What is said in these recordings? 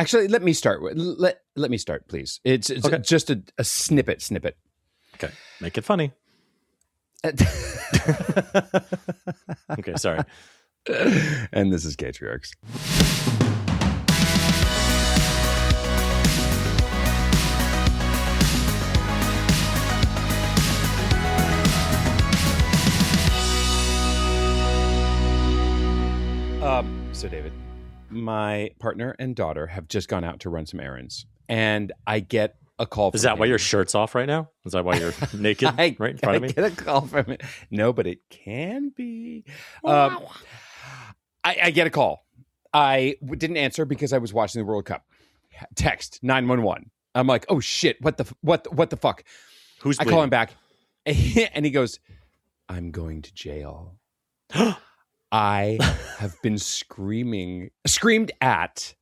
Actually, let me start. Let me start, please. It's Okay. just a snippet. Okay. Make it funny. Okay, sorry. And this is Gaytriarchs. So David, my partner and daughter have just gone out to run some errands, and I get a call from Is that why him. your shirt's off right now? Is that why you're naked right in front of me? I get a call from it. No, but it can be. I get a call. I didn't answer because I was watching the World Cup. Text 911. I'm like, oh shit! What the fuck? Who's I call him back, and he goes, "I'm going to jail." I have been screamed at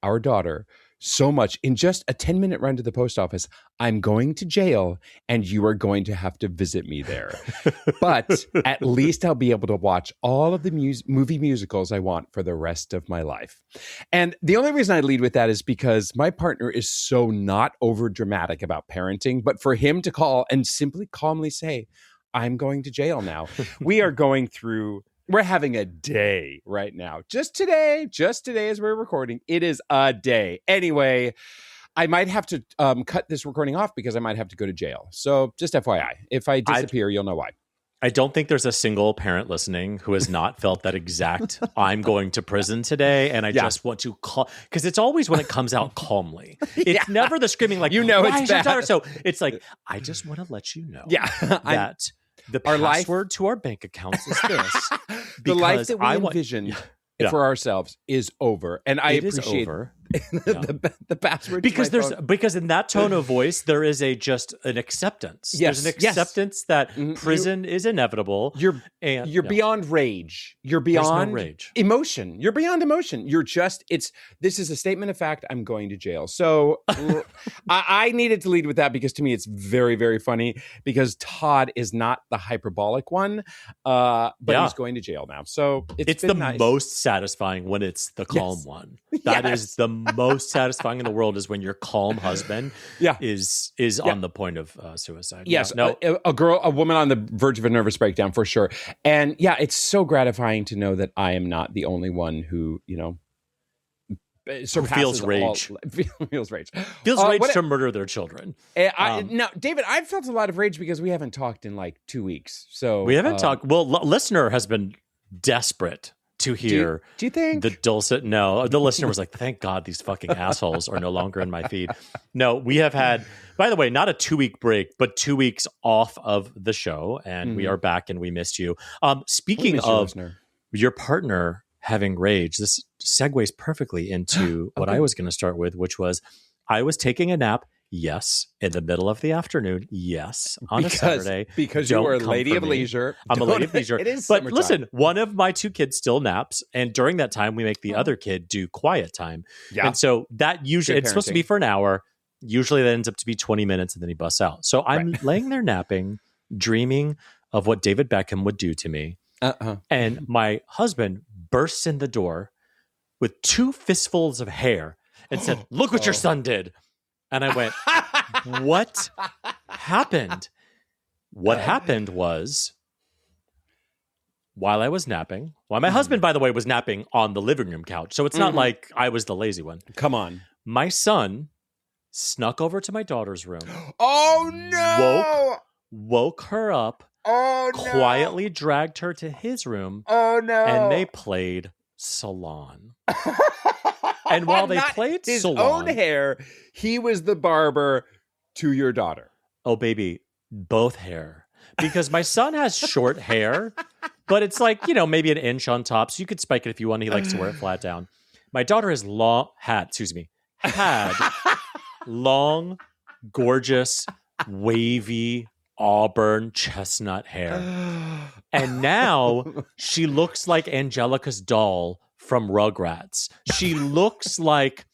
our daughter so much in just a 10-minute run to the post office. I'm going to jail and you are going to have to visit me there. But at least I'll be able to watch all of the movie musicals I want for the rest of my life. And the only reason I lead with that is because my partner is so not over dramatic about parenting, but for him to call and simply calmly say, I'm going to jail now. We're having a day right now. Just today as we're recording, it is a day. Anyway, I might have to cut this recording off because I might have to go to jail. So just FYI, if I disappear, you'll know why. I don't think there's a single parent listening who has not felt that exact, I'm going to prison today and I just want to call, because it's always when it comes out calmly. It's never the screaming like, why it's bad. So it's like, I just want to let you know that the our password to our bank accounts is this. The life that we envisioned for ourselves is over. And I appreciate the password because in that tone of voice there is just an acceptance. Yes. There's an acceptance that prison is inevitable. You're beyond rage. You're beyond rage. Emotion. You're beyond emotion. You're just this is a statement of fact. I'm going to jail. So I needed to lead with that because to me it's very, very funny because Todd is not the hyperbolic one, but he's going to jail now. So it's the nice. Most satisfying when it's the calm one. That is the most satisfying in the world is when your calm husband is on the point of suicide. Yes, a woman on the verge of a nervous breakdown for sure. And it's so gratifying to know that I am not the only one who, feels rage. Feels rage to murder their children. Now, David, I've felt a lot of rage because we haven't talked in like 2 weeks. So we haven't talked. Well, listener has been desperate to hear. Do you think the dulcet? No, the listener was like, "Thank God these fucking assholes are no longer in my feed." No, we have had, by the way, not a 2-week break, but 2 weeks off of the show, and we are back, and we missed you. Speaking of your partner having rage, this segues perfectly into what I was going to start with, which was I was taking a nap. Yes, in the middle of the afternoon. Yes, on a Saturday. Because you are a lady of leisure. I'm a lady of leisure. It is but summertime. Listen, one of my 2 kids still naps, and during that time, we make the other kid do quiet time. Yeah. And so that usually it's supposed to be for an hour. Usually that ends up to be 20 minutes, and then he busts out. So I'm laying there napping, dreaming of what David Beckham would do to me. And my husband bursts in the door with 2 fistfuls of hair and said, "Look what your son did." And I went, what happened? What happened was, while I was napping, my husband, by the way, was napping on the living room couch. So it's not like I was the lazy one. Come on. My son snuck over to my daughter's room. Oh, no. Woke her up. Oh, no. Quietly dragged her to his room. Oh, no. And they played Salon. And while they played his Salon, own hair, he was the barber to your daughter. Oh, baby, both hair. Because my son has short hair, but it's like, maybe an inch on top. So you could spike it if you want. He likes to wear it flat down. My daughter has had long, gorgeous, wavy, auburn chestnut hair. And now she looks like Angelica's doll from Rugrats. She looks like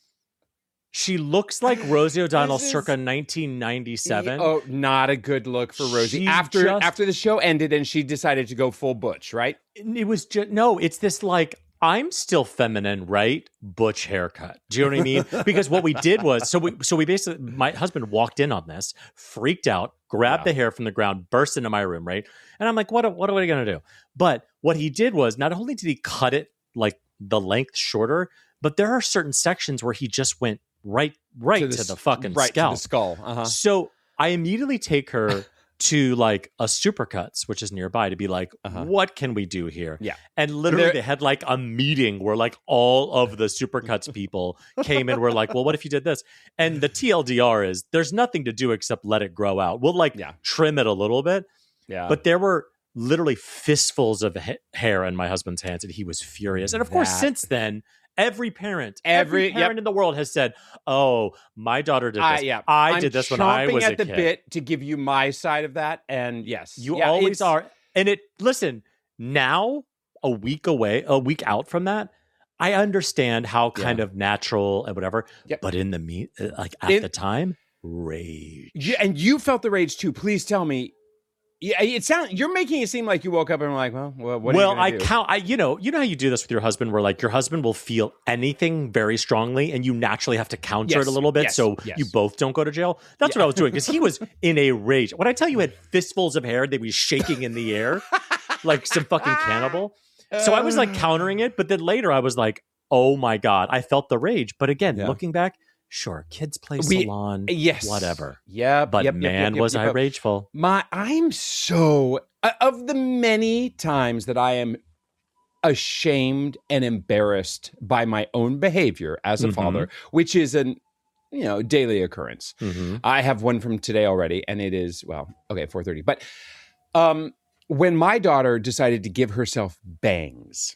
Rosie O'Donnell circa 1997. Oh, not a good look for Rosie. After the show ended and she decided to go full butch, right? It was just, no, it's this like, I'm still feminine, right? Butch haircut. Do you know what I mean? Because what we did was, so we basically, my husband walked in on this, freaked out, grabbed the hair from the ground, burst into my room, right? And I'm like, what are we going to do? But what he did was, not only did he cut it like the length shorter, but there are certain sections where he just went right to the fucking scalp. To the skull. Uh-huh. So I immediately take her to like a Supercuts, which is nearby, to be like, what can we do here? Yeah. And literally they had like a meeting where like all of the Supercuts people came and were like, well, what if you did this? And the TLDR is there's nothing to do except let it grow out. We'll like trim it a little bit. Yeah. But there were literally fistfuls of hair in my husband's hands, and he was furious. And of course, since then, every parent in the world has said, "Oh, my daughter did this. I did this when I was a kid." I'm chomping at the bit to give you my side of that, and yes, you always are. And listen, now a week out from that, I understand how kind of natural and whatever. Yep. But in the the time, rage. Yeah, and you felt the rage too. Please tell me. Yeah, you're making it seem like you woke up and were like, what are you gonna do? You know how you do this with your husband, where like your husband will feel anything very strongly, and you naturally have to counter it a little bit, so you both don't go to jail. That's what I was doing, because he was in a rage. When I tell you, he had fistfuls of hair, they were shaking in the air like some fucking cannibal. So I was like countering it, but then later I was like, oh my god, I felt the rage. But again, looking back. Sure, kids play salon, whatever. Yeah, but was I rageful. I'm so of the many times that I am ashamed and embarrassed by my own behavior as a father, which is an daily occurrence. I have one from today already, and it is 4:30. But when my daughter decided to give herself bangs.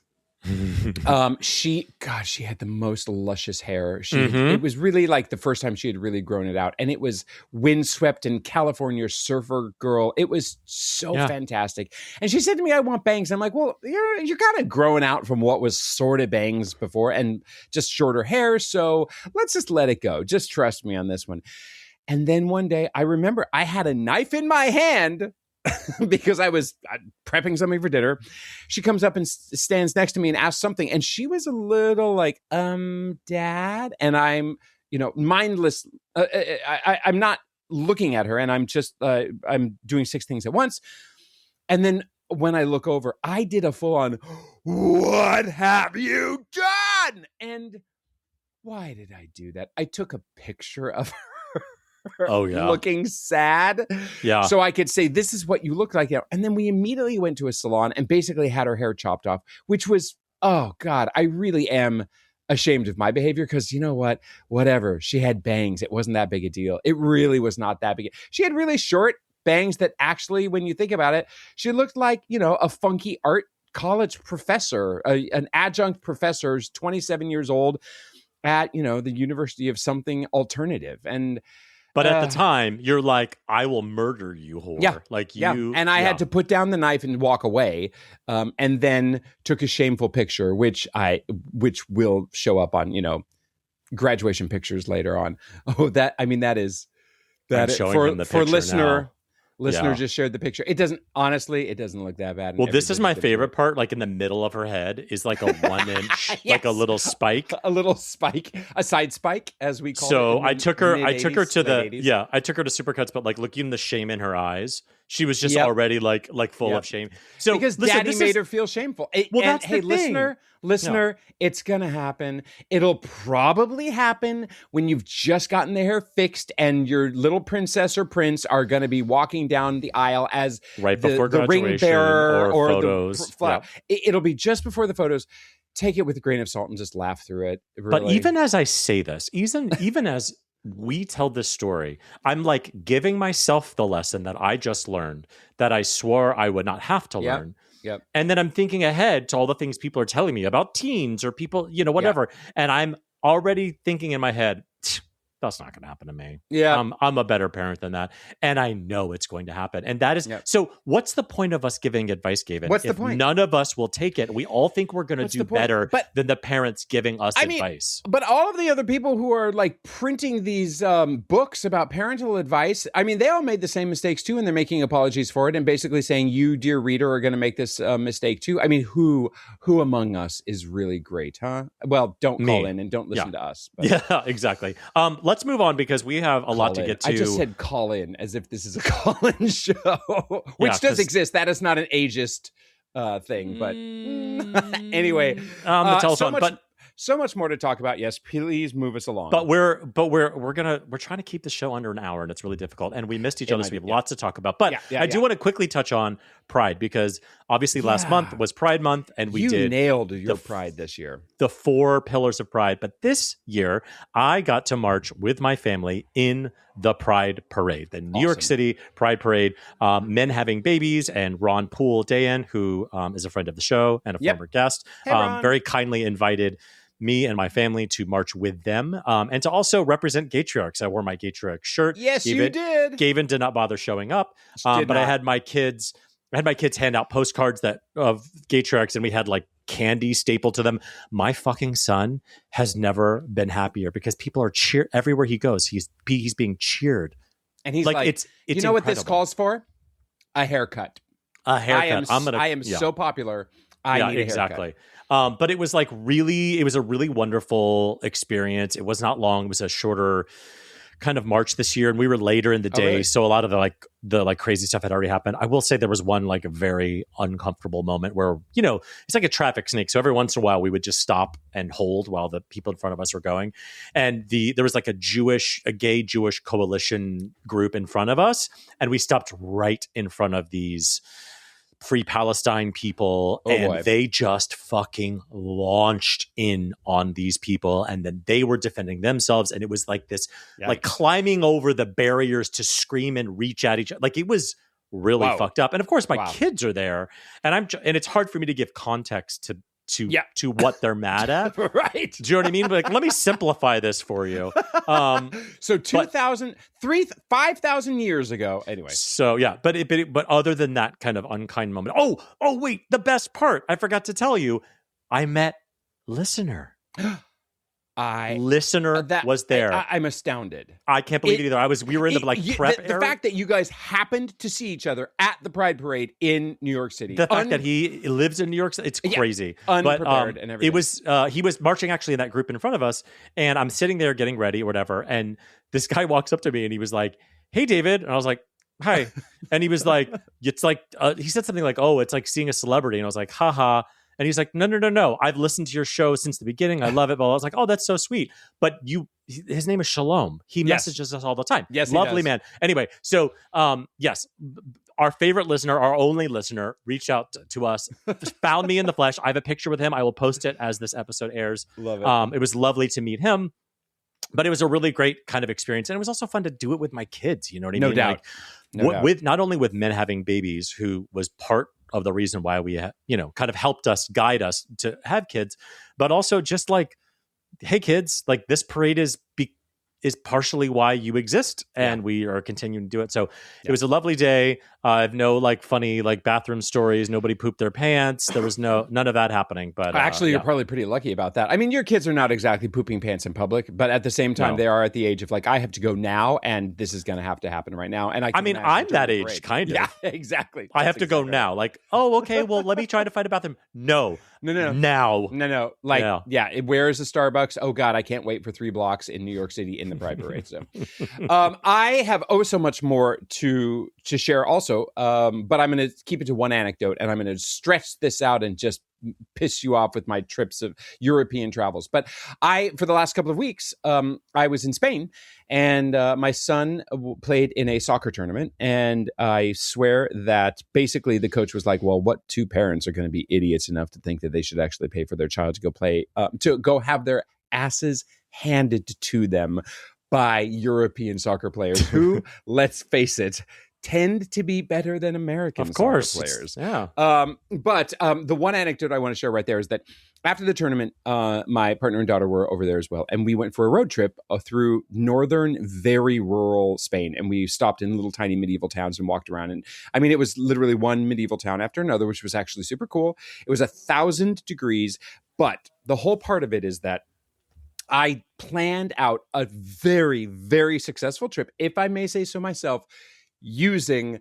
She had the most luscious hair. It was really like the first time she had really grown it out, and it was windswept and California surfer girl. It was so fantastic. And she said to me, "I want bangs." I'm like, "Well, you're kind of growing out from what was sort of bangs before, and just shorter hair. So let's just let it go. Just trust me on this one." And then one day, I remember I had a knife in my hand. Because I was prepping something for dinner. She comes up and stands next to me and asks something. And she was a little like, Dad. And I'm, mindless. I'm not looking at her, and I'm just, I'm doing 6 things at once. And then when I look over, I did a full on, what have you done? And why did I do that? I took a picture of her. Looking sad. Yeah. So I could say, this is what you look like now. And then we immediately went to a salon and basically had her hair chopped off, which was, oh God, I really am ashamed of my behavior, because you know what? Whatever. She had bangs. It wasn't that big a deal. It really was not that big. She had really short bangs that actually, when you think about it, she looked like, a funky art college professor, an adjunct professor who's 27 years old at, the University of something alternative. But at the time, you're like, I will murder you, whore. Yeah. Like you. And I had to put down the knife and walk away, and then took a shameful picture, which will show up on, graduation pictures later on. Oh, that is showing him the picture listener. Listener just shared the picture. It doesn't look that bad. Well, this is my favorite part. Like in the middle of her head is like a 1-inch, like a little spike. A side spike, as we call it. So I took her to I took her to Supercuts, but like looking the shame in her eyes, she was just already like full of shame. So because Daddy made her feel shameful. That's the thing. Listener, it's gonna happen. It'll probably happen when you've just gotten the hair fixed and your little princess or prince are gonna be walking down the aisle as before the ring bearer or photos. The flower. It'll be just before the photos. Take it with a grain of salt and just laugh through it. Really. But even as I say this, even as we tell this story, I'm like giving myself the lesson that I just learned, that I swore I would not have to learn. Yep. And then I'm thinking ahead to all the things people are telling me about teens or people, whatever. And I'm already thinking in my head, that's not going to happen to me. Yeah. I'm a better parent than that. And I know it's going to happen. And that is, Yep. so what's the point of us giving advice, Gavin? What's the if point? none of us will take it, we all think we're going to do better than the parents giving us advice. But all of the other people who are like printing these books about parental advice, I mean, they all made the same mistakes too, and they're making apologies for it and basically saying, you, dear reader, are going to make this mistake too. I mean, who among us is really great, huh? Well, don't call in and don't listen to us. But. Yeah, exactly. Let's move on because we have a lot to get to. I just said call in as if this is a call-in show, which does exist. That is not an ageist thing, but anyway, the telephone. So much more to talk about. Yes, please move us along. But we're trying to keep the show under an hour, and it's really difficult. And we missed each other, so we have lots to talk about. But I do want to quickly touch on Pride because obviously last month was Pride Month, and we nailed your Pride this year. The 4 pillars of Pride. But this year, I got to march with my family in the Pride Parade, the New York City Pride Parade. Men having babies, and Ron Poole Dayan, who is a friend of the show and a former guest, very kindly invited me and my family to march with them and to also represent Gaytriarchs. I wore my Gaytriarch shirt. Yes, you did. Gavin did not bother showing up, but I had my kids hand out postcards of Gaytriarchs, and we had like candy stapled to them. My fucking son has never been happier because people are everywhere he goes. He's being cheered, and he's like it's you know incredible. What this calls for? A haircut. A haircut. I am so popular. I need a haircut. But it was it was a really wonderful experience. It was not long. It was a shorter kind of march this year, and we were later in the day. Really? So a lot of the crazy stuff had already happened. I will say there was one a very uncomfortable moment where, it's like a traffic snake. So every once in a while we would just stop and hold while the people in front of us were going. And there was like a gay Jewish coalition group in front of us. And we stopped right in front of these Free Palestine people, they just fucking launched in on these people, and then they were defending themselves, and it was like this, like climbing over the barriers to scream and reach at each other. Like it was really fucked up. And of course, my kids are there, and it's hard for me to give context to what they're mad at. Right. Do you know what I mean? But let me simplify this for you. So 5,000 years ago. Anyway. So yeah, but other than that kind of unkind moment. Oh wait, the best part. I forgot to tell you. I met Listener. Listener was there. I'm astounded. I can't believe it either. We were in the prep the fact that you guys happened to see each other at the Pride Parade in New York City. The fact that he lives in New York City, it's crazy. Unprepared and everything. It was he was marching actually in that group in front of us, and I'm sitting there getting ready or whatever, and this guy walks up to me and he was like, "Hey, David," and I was like, "Hi," and he was like, "It's like," he said something like, "Oh, it's like seeing a celebrity," and I was like, "Haha." And he's like, no. I've listened to your show since the beginning. I love it. But I was like, oh, that's so sweet. But his name is Shalom. He messages us all the time. Yes, lovely man. Anyway, so yes, our favorite listener, our only listener, reached out to us, found me in the flesh. I have a picture with him. I will post it as this episode airs. Love it. It was lovely to meet him. But it was a really great kind of experience. And it was also fun to do it with my kids. You know what I mean? No doubt. With not only with men having babies, who was part of the reason why we, kind of helped us, guide us to have kids, but also just like, hey kids, like this parade is partially why you exist, and we are continuing to do it. So it was a lovely day. I have no funny bathroom stories. Nobody pooped their pants. There was none of that happening. But actually, you're probably pretty lucky about that. I mean, your kids are not exactly pooping pants in public, but at the same time, they are at the age of I have to go now, and this is going to have to happen right now. And I'm that age, kind of. Yeah, exactly. I have to go now. Okay, well, let me try to find a bathroom. No. Now. No. Where is the Starbucks? Oh God, I can't wait for 3 blocks in New York City in the Pride Parade. So, I have so much more to share also, but I'm going to keep it to one anecdote, and I'm going to stretch this out and just piss you off with my trips of European travels. But for the last couple of weeks, I was in Spain, and my son played in a soccer tournament, and I swear that basically the coach was like, well, what 2 parents are going to be idiots enough to think that they should actually pay for their child to go play, to go have their asses handed to them by European soccer players who, let's face it, tend to be better than American Of course. soccer players. Yeah. But the one anecdote I want to share right there is that after the tournament, my partner and daughter were over there as well. And we went for a road trip through northern, very rural Spain. And we stopped in little tiny medieval towns and walked around. And I mean, it was literally one medieval town after another, which was actually super cool. It was 1,000 degrees. But the whole part of it is that I planned out a very, very successful trip, if I may say so myself, using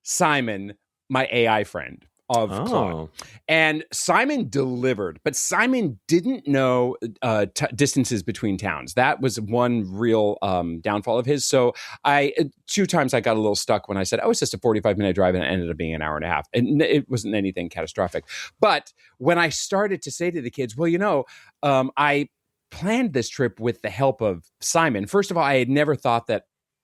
Simon, my AI friend of Claude. And Simon delivered, but Simon didn't know distances between towns. That was one real downfall of his. So 2 times I got a little stuck when I said, it's just a 45-minute drive, and it ended up being an hour and a half. And it wasn't anything catastrophic. But when I started to say to the kids, I planned this trip with the help of Simon. First of all, I had never thought that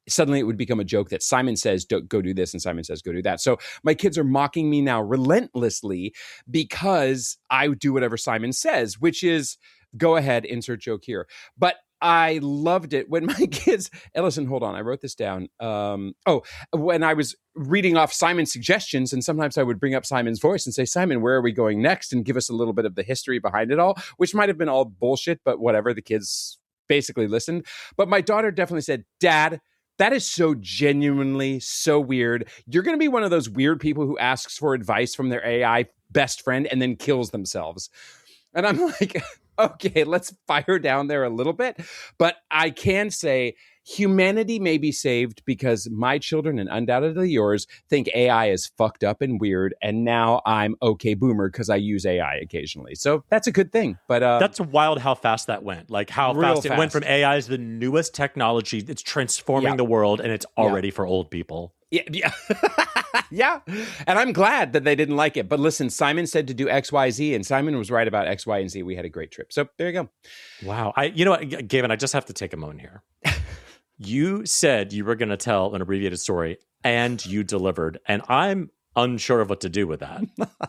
suddenly it would become a joke that Simon says, go do this, and Simon says, go do that. So my kids are mocking me now relentlessly because I do whatever Simon says, which is go ahead, insert joke here. But I loved it when my kids, Ellison, hold on, I wrote this down. When I was reading off Simon's suggestions, and sometimes I would bring up Simon's voice and say, Simon, where are we going next? And give us a little bit of the history behind it all, which might have been all bullshit, but whatever, the kids basically listened. But my daughter definitely said, Dad, that is so genuinely so weird. You're going to be one of those weird people who asks for advice from their AI best friend and then kills themselves. And I'm like, okay, let's fire down there a little bit. But I can say humanity may be saved because my children, and undoubtedly yours, think AI is fucked up and weird. And now I'm okay boomer because I use AI occasionally. So that's a good thing. But that's wild how fast that went. Like how fast it went from AI is the newest technology. It's transforming the world, and it's already for old people. Yeah. Yeah. And I'm glad that they didn't like it. But listen, Simon said to do X, Y, Z, and Simon was right about X, Y, and Z. We had a great trip. So there you go. Wow. You know what, Gavin, I just have to take a moment here. You said you were going to tell an abbreviated story, and you delivered. And I'm unsure of what to do with that.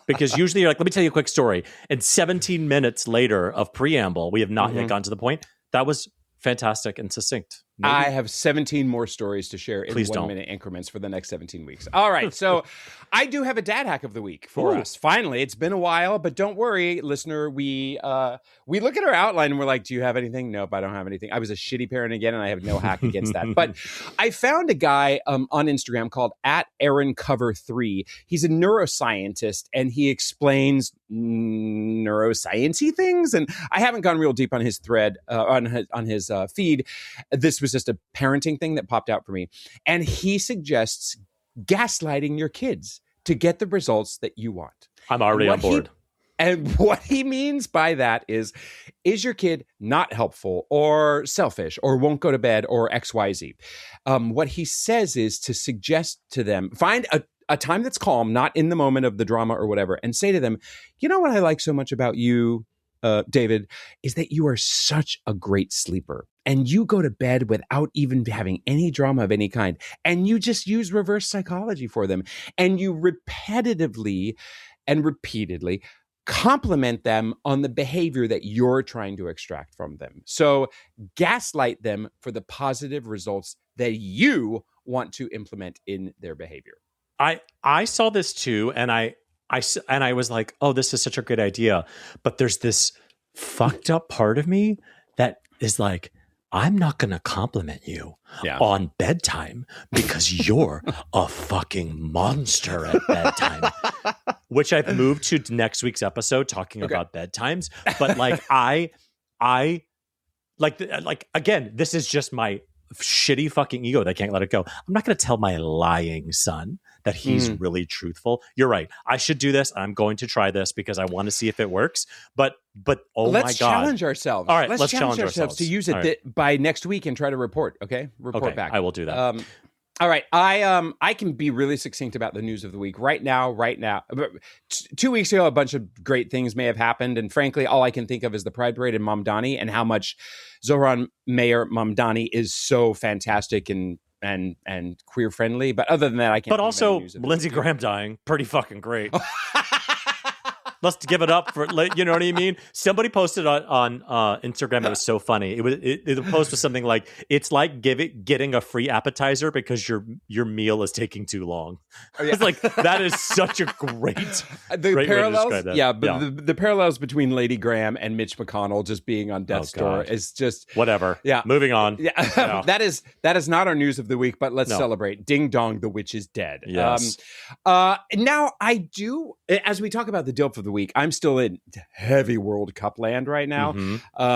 Because usually you're like, let me tell you a quick story. And 17 minutes later of preamble, we have not yet gotten to the point. That was fantastic and succinct. Maybe. I have 17 more stories to share in 1-minute increments for the next 17 weeks. All right. So I do have a dad hack of the week for us. Finally, it's been a while, but don't worry, listener. We look at our outline and we're like, do you have anything? Nope, I don't have anything. I was a shitty parent again, and I have no hack against that. But I found a guy on Instagram called @AaronCover3. He's a neuroscientist, and he explains neuroscience-y things. And I haven't gone real deep on his thread, on his feed. This was just a parenting thing that popped out for me. And he suggests gaslighting your kids to get the results that you want. I'm already on board. And what he means by that is your kid not helpful or selfish or won't go to bed or XYZ? What he says is to suggest to them, find a time that's calm, not in the moment of the drama or whatever, and say to them, you know what I like so much about you, David, is that you are such a great sleeper, and you go to bed without even having any drama of any kind, and you just use reverse psychology for them, and you repetitively and repeatedly compliment them on the behavior that you're trying to extract from them. So gaslight them for the positive results that you want to implement in their behavior. I saw this too, and I was like, oh, this is such a good idea. But there's this fucked up part of me that is like, I'm not going to compliment you on bedtime because you're a fucking monster at bedtime, which I've moved to next week's episode talking about bedtimes. But like, I again, this is just my shitty fucking ego that can't let it go. I'm not going to tell my lying son that he's really truthful. You're right. I should do this. I'm going to try this because I want to see if it works. But oh my God. Let's challenge ourselves. All right. Let's challenge ourselves to use it by next week and try to report. Okay. Report back. I will do that. All right. I can be really succinct about the news of the week right now. 2 weeks ago, a bunch of great things may have happened. And frankly, all I can think of is the Pride Parade in Mamdani and how much Zohran Mayor Mamdani is so fantastic and queer friendly. But other than that, I can't. But also Lindsey Graham dying, pretty fucking great. Let's give it up for, you know what I mean? Somebody posted on Instagram. It was so funny. The post was something like, it's like getting a free appetizer because your meal is taking too long. Oh, yeah. It's like, that is such a great parallels, way to describe that. Yeah, but the parallels between Lady Graham and Mitch McConnell just being on death's door is just whatever. Yeah, moving on. Yeah, that is not our news of the week, but let's celebrate. Ding dong, the witch is dead. Yes. Now I do, as we talk about the DILF of the week, I'm still in heavy World Cup land right now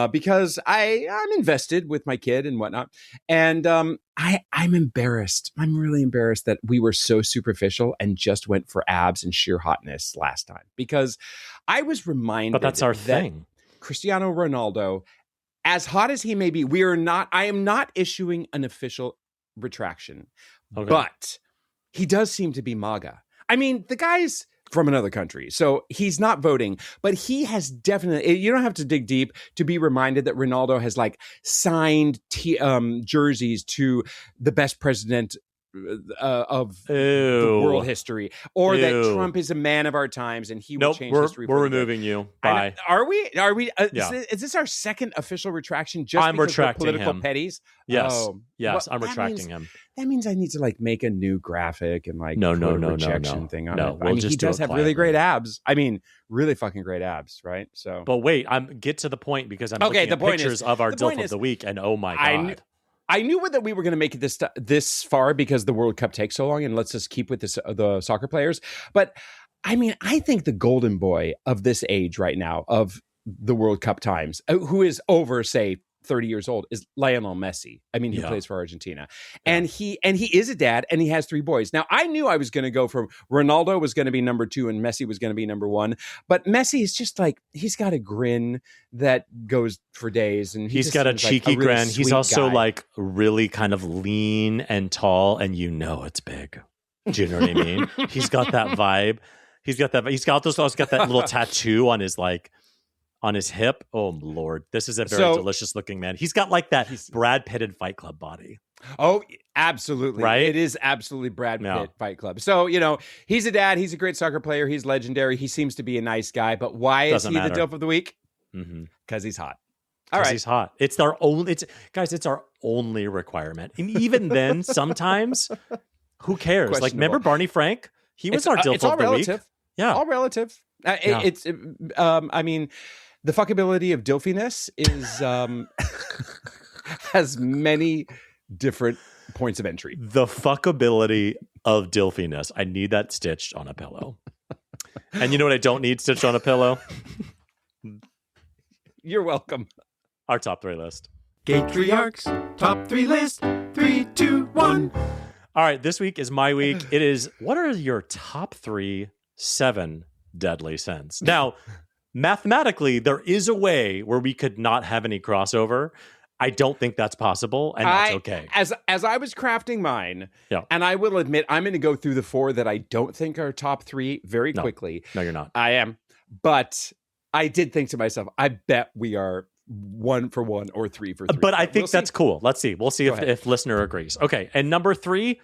because I'm invested with my kid and whatnot, and I'm embarrassed. I'm really embarrassed that we were so superficial and just went for abs and sheer hotness last time, because I was reminded. But that's our thing. Cristiano Ronaldo, as hot as he may be, I am not issuing an official retraction, but he does seem to be MAGA. I mean, the guy's from another country, so he's not voting, but he has definitely, you don't have to dig deep to be reminded that Ronaldo has like signed jerseys to the best president of the world history, or that Trump is a man of our times and he will change history. We're removing you. Bye. Are we? Is this our second official retraction? Just I'm because retracting we're political him. petties? Yes. Yes, I'm retracting him. That means I need to like make a new graphic and like no rejection thing on it. We'll he does have really great abs. I mean, really fucking great abs, right? So, but wait, get to the point, because I'm looking at pictures of our DILF of the week, and oh my god. I knew that we were going to make it this far because the World Cup takes so long, and let's just keep with the soccer players. But I mean, I think the golden boy of this age right now, of the World Cup times, who is over, say, 30 years old, is Lionel Messi. I mean, he plays for Argentina, and he is a dad, and he has 3 boys. Now, I knew I was going to go from Ronaldo was going to be number 2 and Messi was going to be number 1, but Messi is just like, he's got a grin that goes for days, and he's got a cheeky like a really grin. He's also guy. like really kind of lean and tall, and it's big. Do you know what I mean? He's got that vibe. He's got that little tattoo on his hip. Oh Lord, this is a very delicious looking man. He's got like that Brad Pitt in Fight Club body. Oh, absolutely. Right? It is absolutely Brad Pitt Fight Club. So, he's a dad. He's a great soccer player. He's legendary. He seems to be a nice guy. But why is he the DILF of the week? Because he's hot. All right. He's hot. It's our only requirement. And even then, sometimes, who cares? Like, remember Barney Frank? He was our DILF of the week. Yeah. All relative. I mean, the fuckability of dilfiness is has many different points of entry. The fuckability of dilfiness. I need that stitched on a pillow. And you know what I don't need stitched on a pillow? You're welcome. Our top 3 list. Gaytriarchs top 3 list. 3, 2, 1. All right, this week is my week. It is, what are your top 7 deadly sins? Now, mathematically, there is a way where we could not have any crossover. I don't think that's possible, and that's okay. As I was crafting mine, and I will admit, I'm going to go through the 4 that I don't think are top 3 very quickly. No, you're not. I am. But I did think to myself, I bet we are 1 for 1 or 3 for 3. But I think that's cool. Let's see. We'll see if listener agrees. Okay, and number 3,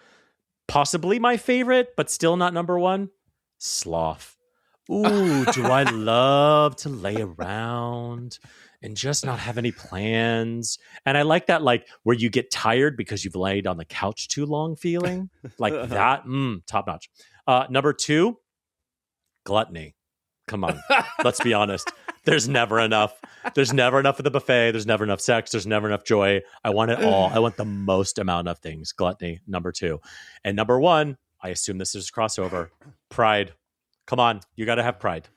possibly my favorite, but still not number 1, sloth. Ooh, do I love to lay around and just not have any plans. And I like that, like, where you get tired because you've laid on the couch too long feeling. Like that, top notch. Number 2, gluttony. Come on, let's be honest. There's never enough. There's never enough of the buffet. There's never enough sex. There's never enough joy. I want it all. I want the most amount of things. Gluttony, number 2. And number 1, I assume this is crossover, pride. Come on, you got to have pride.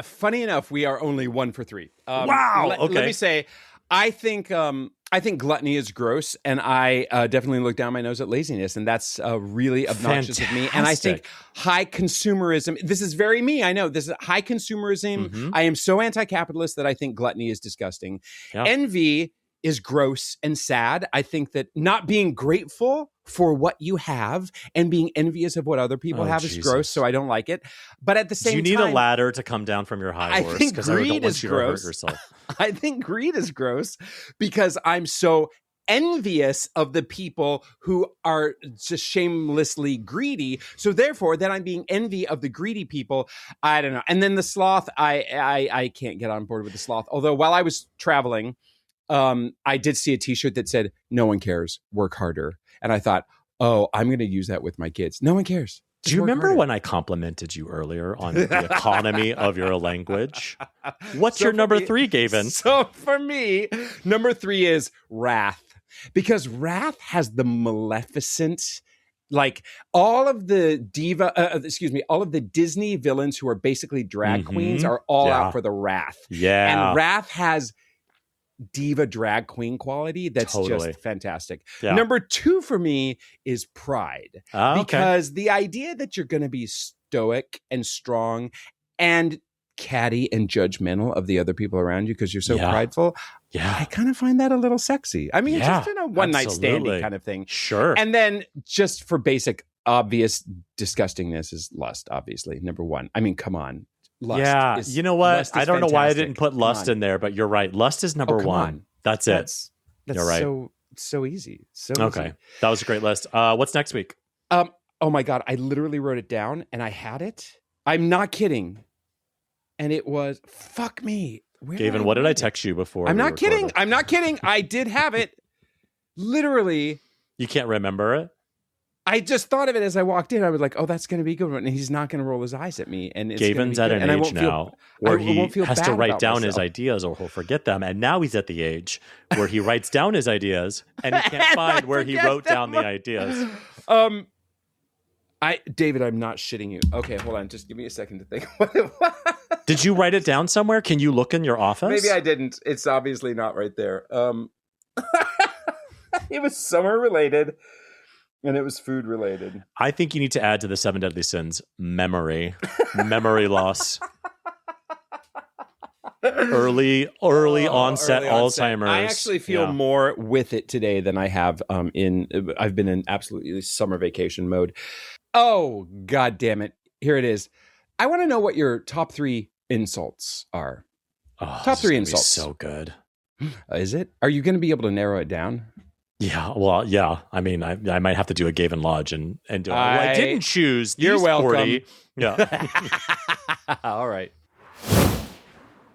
Funny enough, we are only 1 for 3. Wow. Okay. Let me say, I think gluttony is gross, and I definitely look down my nose at laziness, and that's really obnoxious of me. And I think high consumerism. This is very me. I know this is high consumerism. Mm-hmm. I am so anti-capitalist that I think gluttony is disgusting. Yeah. Envy is gross and sad. I think that not being grateful for what you have and being envious of what other people have is gross, so I don't like it. But at the same time, you need a ladder to come down from your high horse, because I don't want you to hurt yourself. I think greed is gross because I'm so envious of the people who are just shamelessly greedy. So therefore, then I'm being envy of the greedy people. I don't know. And then the sloth, I can't get on board with the sloth. Although while I was traveling, I did see a T-shirt that said, "No one cares, work harder." And I thought, oh, I'm going to use that with my kids. No one cares. Do you remember when I complimented you earlier on the economy of your language? What's your number 3, Gavin? So for me, number 3 is wrath. Because wrath has the maleficent, like all of the all of the Disney villains who are basically drag queens are all out for the wrath. Yeah. And wrath has diva drag queen quality that's just fantastic. Yeah. Number 2 for me is pride. Because the idea that you're going to be stoic and strong and catty and judgmental of the other people around you because you're so prideful, I kind of find that a little sexy. I mean, it's just one night standing kind of thing. Sure. And then just for basic, obvious disgustingness is lust, obviously. Number 1. I mean, come on. Lust you know what? I don't know why I didn't put lust in there, but you're right. Lust is number 1. That's it. You're right. So easy. So okay. Easy. That was a great list. What's next week? Oh my God. I literally wrote it down and I had it. I'm not kidding. And it was, fuck me. Gavin, what did I text you before? I'm not kidding. I'm not kidding. I did have it. Literally. You can't remember it? I just thought of it as I walked in. I was like, "Oh, that's going to be a good one." And he's not going to roll his eyes at me. And it's Gavin's at an age now where he has to write down his ideas or he'll forget them. And now he's at the age where he writes down his ideas and he can't find where he wrote down the ideas. David, I'm not shitting you. Okay, hold on. Just give me a second to think. Did you write it down somewhere? Can you look in your office? Maybe I didn't. It's obviously not right there. It was summer related. And it was food related. I think you need to add to the 7 deadly sins memory loss, early onset Alzheimer's. I actually feel more with it today than I have I've been in absolutely summer vacation mode. Oh, God damn it. Here it is. I want to know what your top 3 insults are. Oh, top 3 insults. So good. Is it? Are you going to be able to narrow it down? Yeah, well, yeah. I mean, I might have to do a Gavin Lodge and do it. Well, I didn't choose these You're welcome. 40. Yeah. All right.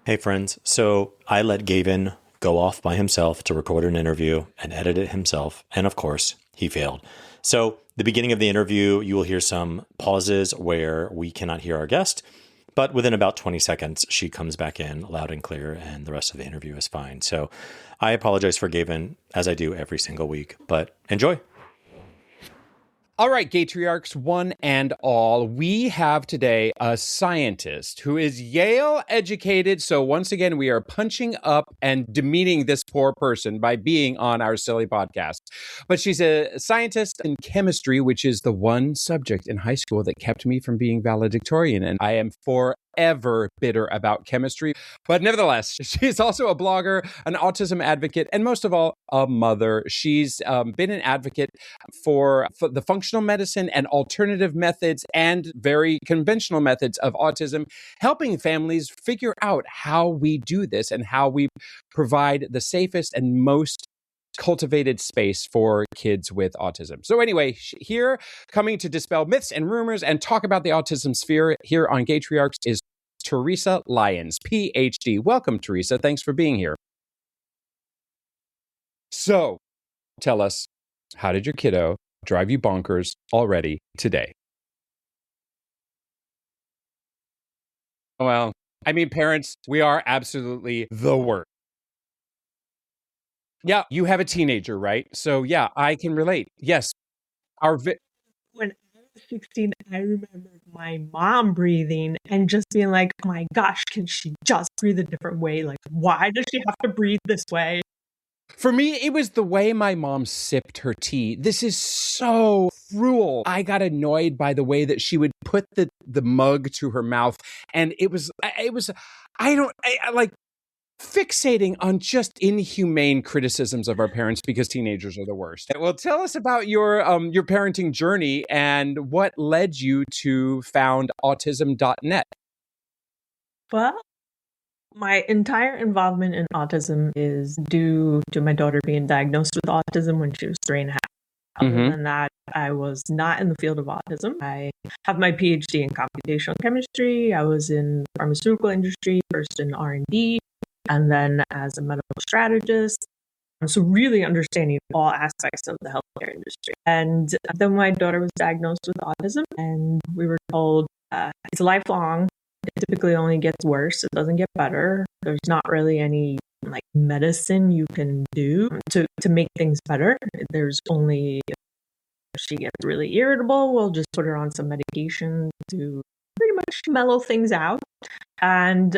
Hey, friends. So I let Gavin go off by himself to record an interview and edit it himself. And of course, he failed. So the beginning of the interview, you will hear some pauses where we cannot hear our guest. But within about 20 seconds, she comes back in loud and clear, and the rest of the interview is fine. So I apologize for Gavin, as I do every single week, but enjoy. All right, Gaytriarchs, one and all. We have today a scientist who is Yale educated. So once again, we are punching up and demeaning this poor person by being on our silly podcast. But she's a scientist in chemistry, which is the one subject in high school that kept me from being valedictorian. And I am forever bitter about chemistry. But nevertheless, she's also a blogger, an autism advocate, and most of all, a mother. She's been an advocate for the functional medicine and alternative methods and very conventional methods of autism, helping families figure out how we do this and how we provide the safest and most cultivated space for kids with autism. So anyway, here coming to dispel myths and rumors and talk about the autism sphere here on Gaytriarchs is Theresa Lyons, PhD. Welcome, Theresa. Thanks for being here. So tell us, how did your kiddo drive you bonkers already today? Well, I mean, parents, we are absolutely the worst. Yeah, you have a teenager, right? So yeah, I can relate. Yes. When I was 16, I remember my mom breathing and just being like, oh my gosh, can she just breathe a different way? Like, why does she have to breathe this way? For me, it was the way my mom sipped her tea. This is so cruel. I got annoyed by the way that she would put the mug to her mouth. And it was fixating on just inhumane criticisms of our parents because teenagers are the worst. Well, tell us about your parenting journey and what led you to found autism.net. Well, My entire involvement in autism is due to my daughter being diagnosed with autism when she was 3.5. Other than that, I was not in the field of autism. I have my PhD in computational chemistry. I was in the pharmaceutical industry, first in R&D, and then as a medical strategist. So really understanding all aspects of the healthcare industry. And then my daughter was diagnosed with autism, and we were told it's lifelong. It typically only gets worse. It doesn't get better. There's not really any like medicine you can do to make things better. There's only if she gets really irritable, we'll just put her on some medication to pretty much mellow things out. And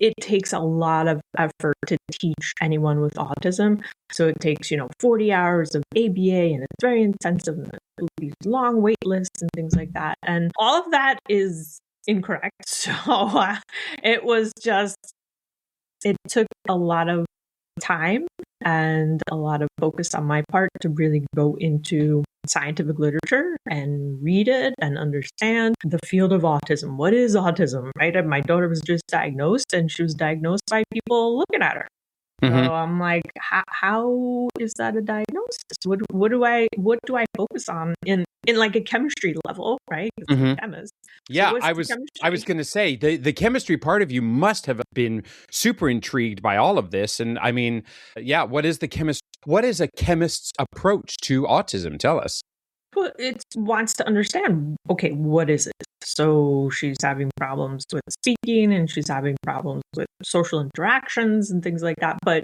it takes a lot of effort to teach anyone with autism. So it takes, 40 hours of ABA, and it's very intensive, and these long wait lists and things like that. And all of that is incorrect. So it was just, it took a lot of time and a lot of focus on my part to really go into scientific literature and read it and understand the field of autism. What is autism, right? And my daughter was just diagnosed, and she was diagnosed by people looking at her. So I'm like, how is that a diagnosis? What do I focus on in like a chemistry level, right? I'm a chemist. Yeah, So I was going to say the chemistry part of you must have been super intrigued by all of this. And I mean, yeah, what is a chemist's approach to autism? Tell us. Well, it wants to understand, okay, what is it? So she's having problems with speaking, and she's having problems with social interactions and things like that. But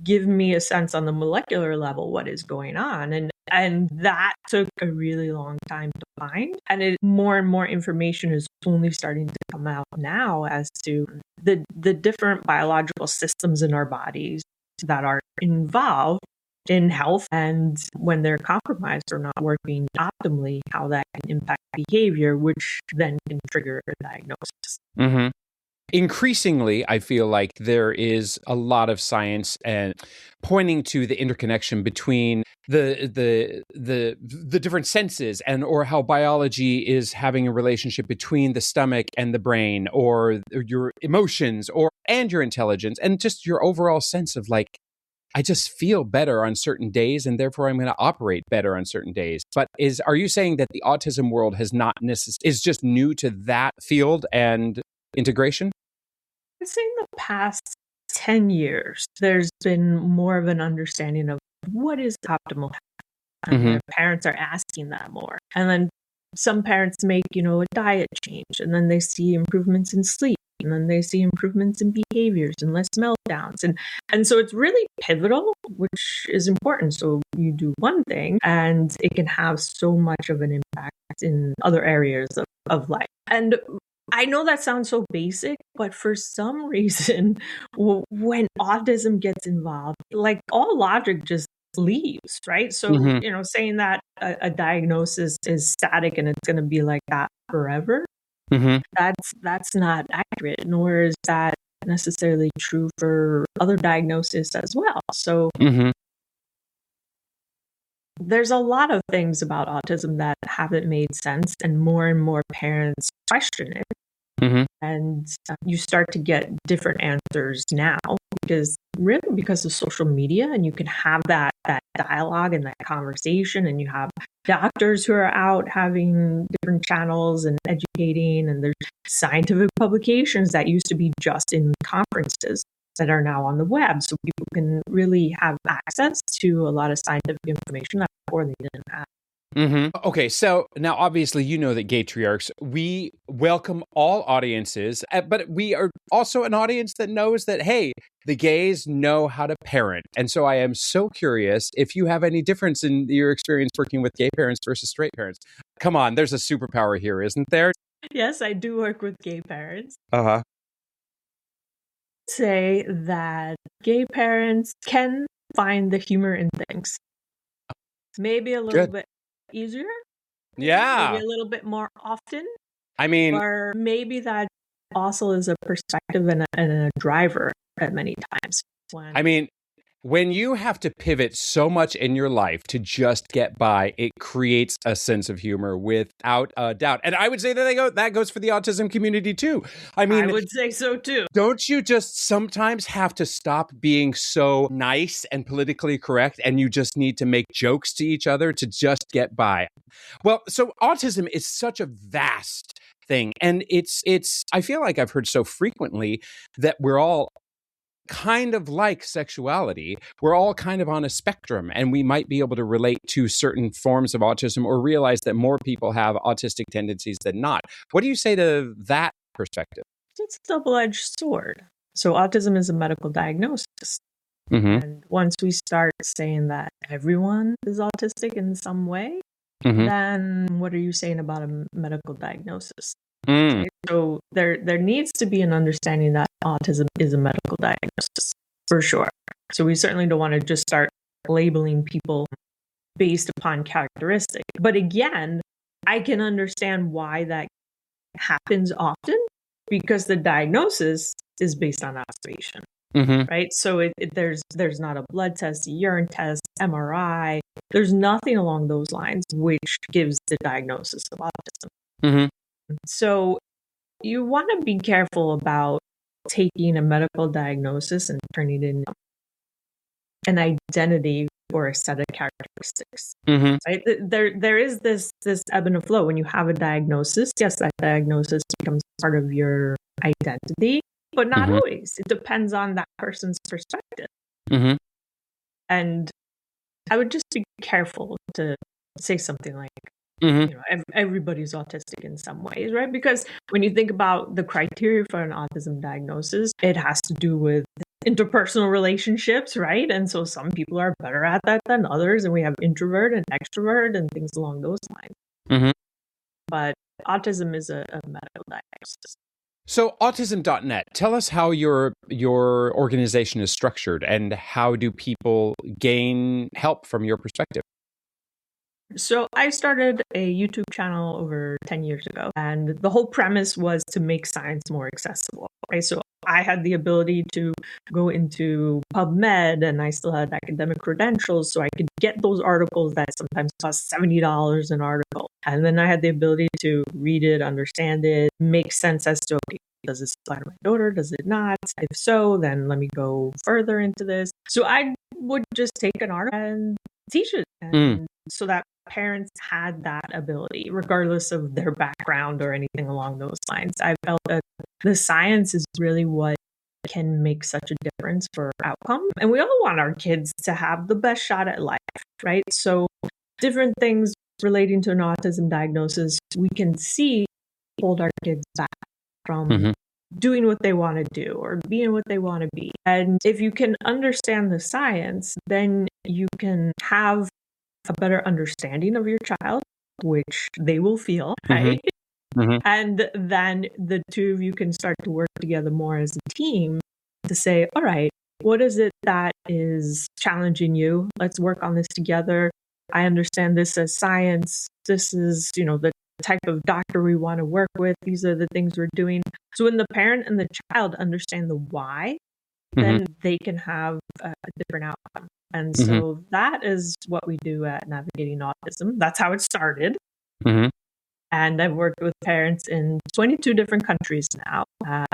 give me a sense on the molecular level what is going on. And that took a really long time to find. And more and more information is only starting to come out now as to the different biological systems in our bodies that are involved in health, and when they're compromised or not working optimally, how that can impact behavior, which then can trigger a diagnosis. Increasingly, I feel like there is a lot of science and pointing to the interconnection between the different senses, and or how biology is having a relationship between the stomach and the brain, or your emotions, and your intelligence, and just your overall sense of like, I just feel better on certain days, and therefore I'm going to operate better on certain days. But are you saying that the autism world is just new to that field and integration? I'd say in the past 10 years, there's been more of an understanding of what is optimal health. And their parents are asking that more. And then some parents make, a diet change, and then they see improvements in sleep, and then they see improvements in behaviors and less meltdowns. And so it's really pivotal, which is important. So you do one thing, and it can have so much of an impact in other areas of life. And I know that sounds so basic, but for some reason, when autism gets involved, like all logic just leaves, right? So, saying that a diagnosis is static and it's going to be like that forever, that's not accurate, nor is that necessarily true for other diagnoses as well. So there's a lot of things about autism that haven't made sense, and more parents question it. And you start to get different answers now because of social media, and you can have that dialogue and that conversation, and you have doctors who are out having different channels and educating, and there's scientific publications that used to be just in conferences that are now on the web, so people can really have access to a lot of scientific information that before they didn't have. Okay, so now obviously you know that Gaytriarchs, we welcome all audiences, but we are also an audience that knows that, hey, the gays know how to parent. And so I am so curious if you have any difference in your experience working with gay parents versus straight parents. Come on, there's a superpower here, isn't there? Yes, I do work with gay parents. Uh-huh. Say that gay parents can find the humor in things. Maybe a little bit easier. Yeah. Maybe a little bit more often. I mean, or maybe that also is a perspective and a driver at many times. When you have to pivot so much in your life to just get by, it creates a sense of humor without a doubt. And I would say that goes for the autism community too. I mean, I would say so too. don't you just sometimes have to stop being so nice and politically correct, and you just need to make jokes to each other to just get by? Well, so autism is such a vast thing. And it's I feel like I've heard so frequently that we're all kind of like sexuality. We're all kind of on a spectrum, and we might be able to relate to certain forms of autism or realize that more people have autistic tendencies than not. What do you say to that perspective? It's a double-edged sword. So autism is a medical diagnosis. Mm-hmm. And once we start saying that everyone is autistic in some way, Mm-hmm. then what are you saying about a medical diagnosis? Mm. Right? So there needs to be an understanding that autism is a medical diagnosis, for sure. So we certainly don't want to just start labeling people based upon characteristics. But again, I can understand why that happens often, because the diagnosis is based on observation. Mm-hmm. Right. So there's not a blood test, a urine test, MRI. There's nothing along those lines which gives the diagnosis of autism. Mm-hmm. So you want to be careful about taking a medical diagnosis and turning it into an identity or a set of characteristics. Mm-hmm. Right? There is this ebb and flow. When you have a diagnosis, yes, that diagnosis becomes part of your identity, but not Mm-hmm. always. It depends on that person's perspective. Mm-hmm. And I would just be careful to say something like, Mm-hmm. everybody's autistic in some ways, right? Because when you think about the criteria for an autism diagnosis, it has to do with interpersonal relationships, right? And so some people are better at that than others, and we have introvert and extrovert and things along those lines. Mm-hmm. But autism is a medical diagnosis. So autism.net, tell us how your organization is structured and how do people gain help from your perspective? So I started a YouTube channel over 10 years ago, and the whole premise was to make science more accessible. Okay, so I had the ability to go into PubMed, and I still had academic credentials, so I could get those articles that sometimes cost $70 an article. And then I had the ability to read it, understand it, make sense as to, okay, does this apply to my daughter? Does it not? If so, then let me go further into this. So I would just take an article and teach it. And so that parents had that ability, regardless of their background or anything along those lines. I felt that the science is really what can make such a difference for outcome. And we all want our kids to have the best shot at life, right? So different things relating to an autism diagnosis, we can see hold our kids back from doing what they want to do or being what they want to be. And if you can understand the science, then you can have a better understanding of your child, which they will feel, right? Mm-hmm. And then the two of you can start to work together more as a team to say, all right, what is it that is challenging you? Let's work on this together. I understand this as science. This is, the type of doctor we want to work with. These are the things we're doing. So when the parent and the child understand the why, then they can have a different outcome. And so that is what we do at Navigating Autism. That's how it started. Mm-hmm. And I've worked with parents in 22 different countries now.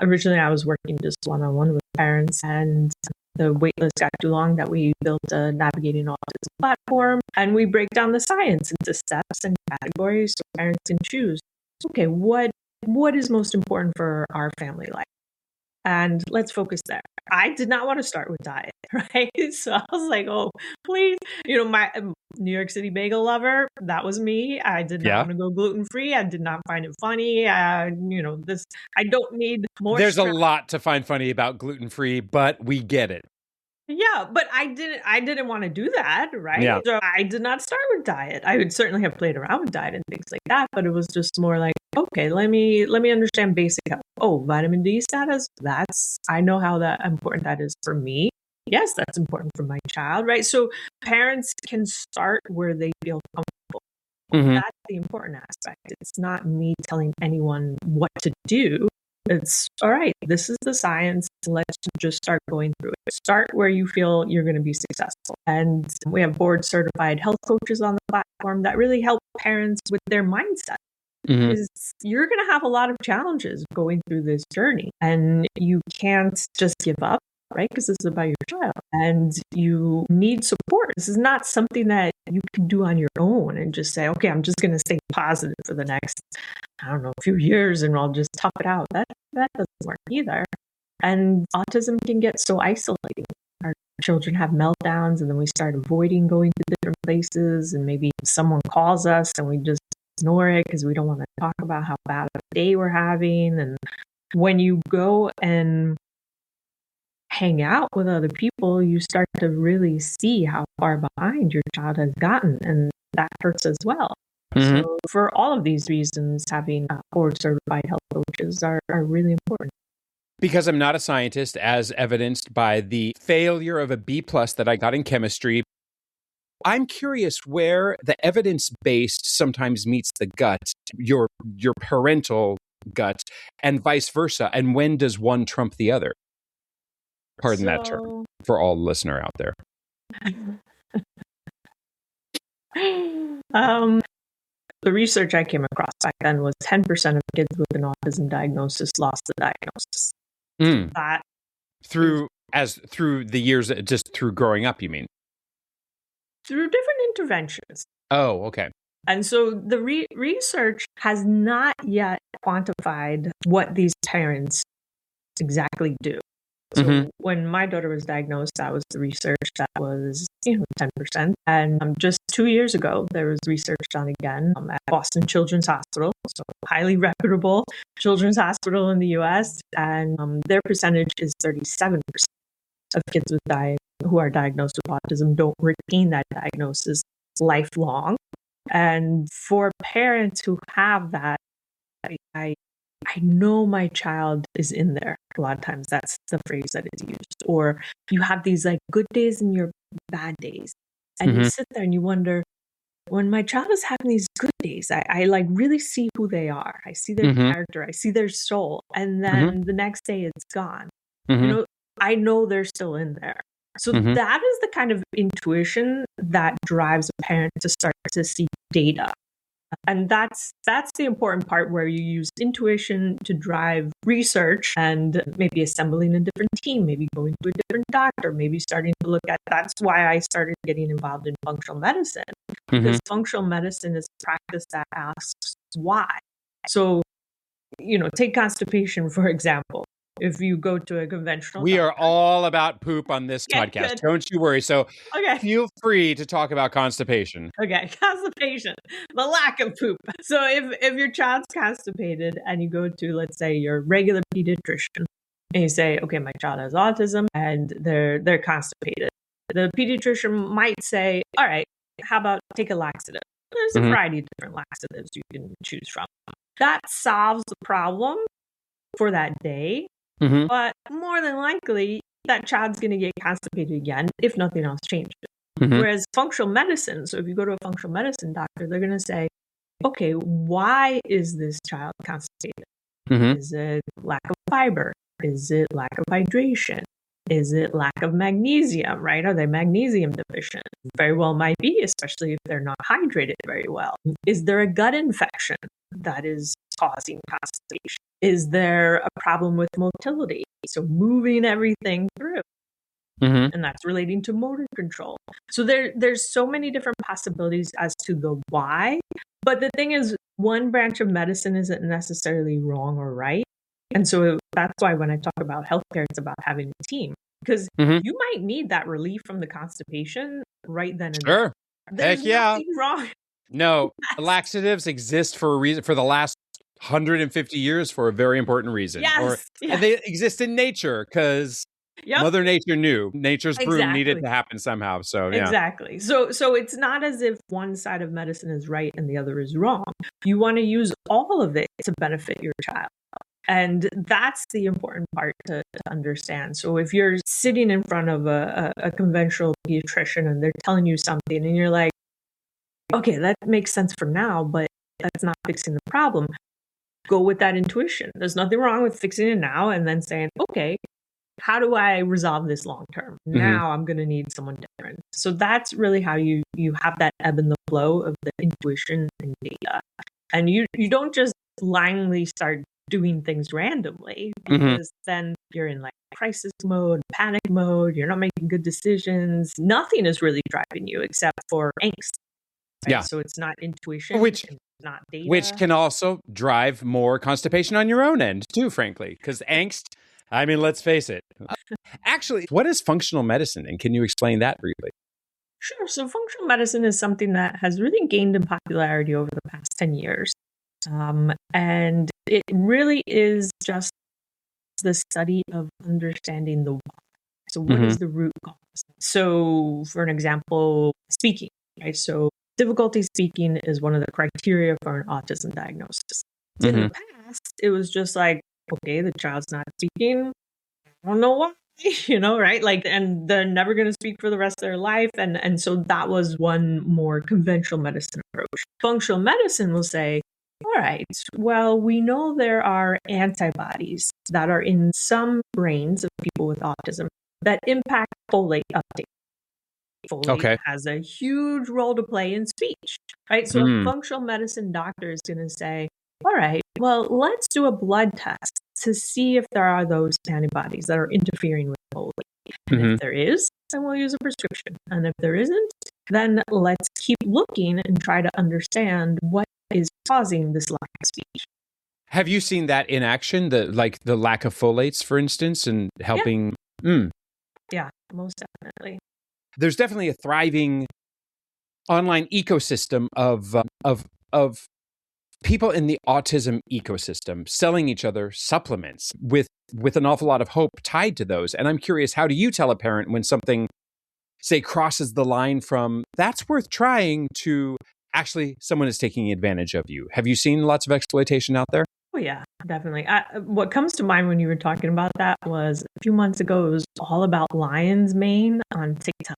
Originally, I was working just one-on-one with parents, and the wait list got too long that we built a Navigating Autism platform, and we break down the science into steps and categories so parents can choose, okay, what is most important for our family life? And let's focus there. I did not want to start with diet, right? So I was like, oh, please. My New York City bagel lover, that was me. I did not want to go gluten-free. I did not find it funny. I don't need more. There's a lot to find funny about gluten-free, but we get it. Yeah, but I didn't want to do that, right? Yeah. So I did not start with diet. I would certainly have played around with diet and things like that, but it was just more like, okay, let me understand basic health. Oh, vitamin D status, I know how important that is for me. Yes, that's important for my child, right? So parents can start where they feel comfortable. That's the important aspect. It's not me telling anyone what to do. It's all right. This is the science. Let's just start going through it. Start where you feel you're going to be successful. And we have board certified health coaches on the platform that really help parents with their mindset. Because you're going to have a lot of challenges going through this journey, and you can't just give up, right? Because this is about your child, and you need support. This is not something that you can do on your own and just say, okay, I'm just going to stay positive for the next, I don't know, few years, and I'll just tough it out. That doesn't work either. And autism can get so isolating. Our children have meltdowns, and then we start avoiding going to different places, and maybe someone calls us and we just ignore it because we don't want to talk about how bad of a day we're having. And when you go and hang out with other people, you start to really see how far behind your child has gotten, and that hurts as well. So for all of these reasons, having board certified health coaches are really important. Because I'm not a scientist, as evidenced by the failure of a B+ that I got in chemistry, I'm curious where the evidence-based sometimes meets the gut, your parental gut, and vice versa. And when does one trump the other? Pardon that term for all listener out there. The research I came across back then was 10% of kids with an autism diagnosis lost the diagnosis. That through the years, just through growing up, you mean? Through different interventions. Oh, okay. And so the research has not yet quantified what these parents exactly do. So when my daughter was diagnosed, that was the research that was 10%. And just 2 years ago, there was research done again at Boston Children's Hospital, so highly reputable children's hospital in the U.S. And their percentage is 37% of kids who are diagnosed with autism don't retain that diagnosis lifelong. And for parents who have that, I know my child is in there. A lot of times that's the phrase that is used. Or you have these like good days and your bad days. And you sit there and you wonder, when my child is having these good days, I like really see who they are. I see their character. I see their soul. And then the next day it's gone. I know they're still in there. So that is the kind of intuition that drives a parent to start to see data. And that's the important part, where you use intuition to drive research and maybe assembling a different team, maybe going to a different doctor, maybe starting to look at, that's why I started getting involved in functional medicine, because functional medicine is practice that asks why. So, take constipation, for example. If you go to a conventional We doctor, are all about poop on this podcast. Good. Don't you worry. So feel free to talk about constipation. Okay, constipation, the lack of poop. So if your child's constipated and you go to, let's say, your regular pediatrician, and you say, okay, my child has autism and they're constipated, the pediatrician might say, all right, how about take a laxative? There's a variety of different laxatives you can choose from. That solves the problem for that day. But more than likely, that child's going to get constipated again if nothing else changes. Whereas functional medicine, so if you go to a functional medicine doctor, they're going to say, okay, why is this child constipated? Is it lack of fiber? Is it lack of hydration? Is it lack of magnesium, right? Are they magnesium deficient? Very well might be, especially if they're not hydrated very well. Is there a gut infection that is causing constipation? Is there a problem with motility? So moving everything through. And that's relating to motor control. So there's so many different possibilities as to the why. But the thing is, one branch of medicine isn't necessarily wrong or right. And so that's why when I talk about healthcare, it's about having a team. Because you might need that relief from the constipation right then and there. There's nothing wrong. No, laxatives exist for a reason, for the last 150 years, for a very important reason. And they exist in nature because Mother Nature knew nature's broom needed to happen somehow. So exactly. So it's not as if one side of medicine is right and the other is wrong. You want to use all of it to benefit your child. And that's the important part to understand. So if you're sitting in front of a conventional pediatrician and they're telling you something and you're like, okay, that makes sense for now, but that's not fixing the problem. go with that intuition. There's nothing wrong with fixing it now and then saying, okay, how do I resolve this long term? Now I'm going to need someone different. So that's really how you have that ebb and the flow of the intuition and data. And you don't just blindly start doing things randomly, because then you're in like crisis mode, panic mode, you're not making good decisions. Nothing is really driving you except for angst. Right? Yeah. So it's not intuition, Which it's not data. Which can also drive more constipation on your own end too, frankly, because angst, I mean, let's face it. Actually, what is functional medicine? And can you explain that briefly? Sure. So functional medicine is something that has really gained in popularity over the past 10 years. And it really is just the study of understanding the why. So what is the root cause? So for an example, speaking, right? So difficulty speaking is one of the criteria for an autism diagnosis. In the past, it was just like, okay, the child's not speaking. I don't know why, right? Like, and they're never going to speak for the rest of their life. And so that was one more conventional medicine approach. Functional medicine will say, all right, well, we know there are antibodies that are in some brains of people with autism that impact folate uptake. Folate has a huge role to play in speech, right? So a functional medicine doctor is going to say, all right, well, let's do a blood test to see if there are those antibodies that are interfering with folate. And if there is, then we'll use a prescription. And if there isn't, then let's keep looking and try to understand what is causing this lack of speech. Have you seen that in action? The lack of folates, for instance, and helping? Yeah, most definitely. There's definitely a thriving online ecosystem of people in the autism ecosystem selling each other supplements with an awful lot of hope tied to those. And I'm curious, how do you tell a parent when something, say, crosses the line from that's worth trying to actually someone is taking advantage of you? Have you seen lots of exploitation out there? Oh, yeah, definitely. What comes to mind when you were talking about that was a few months ago, it was all about lion's mane on TikTok.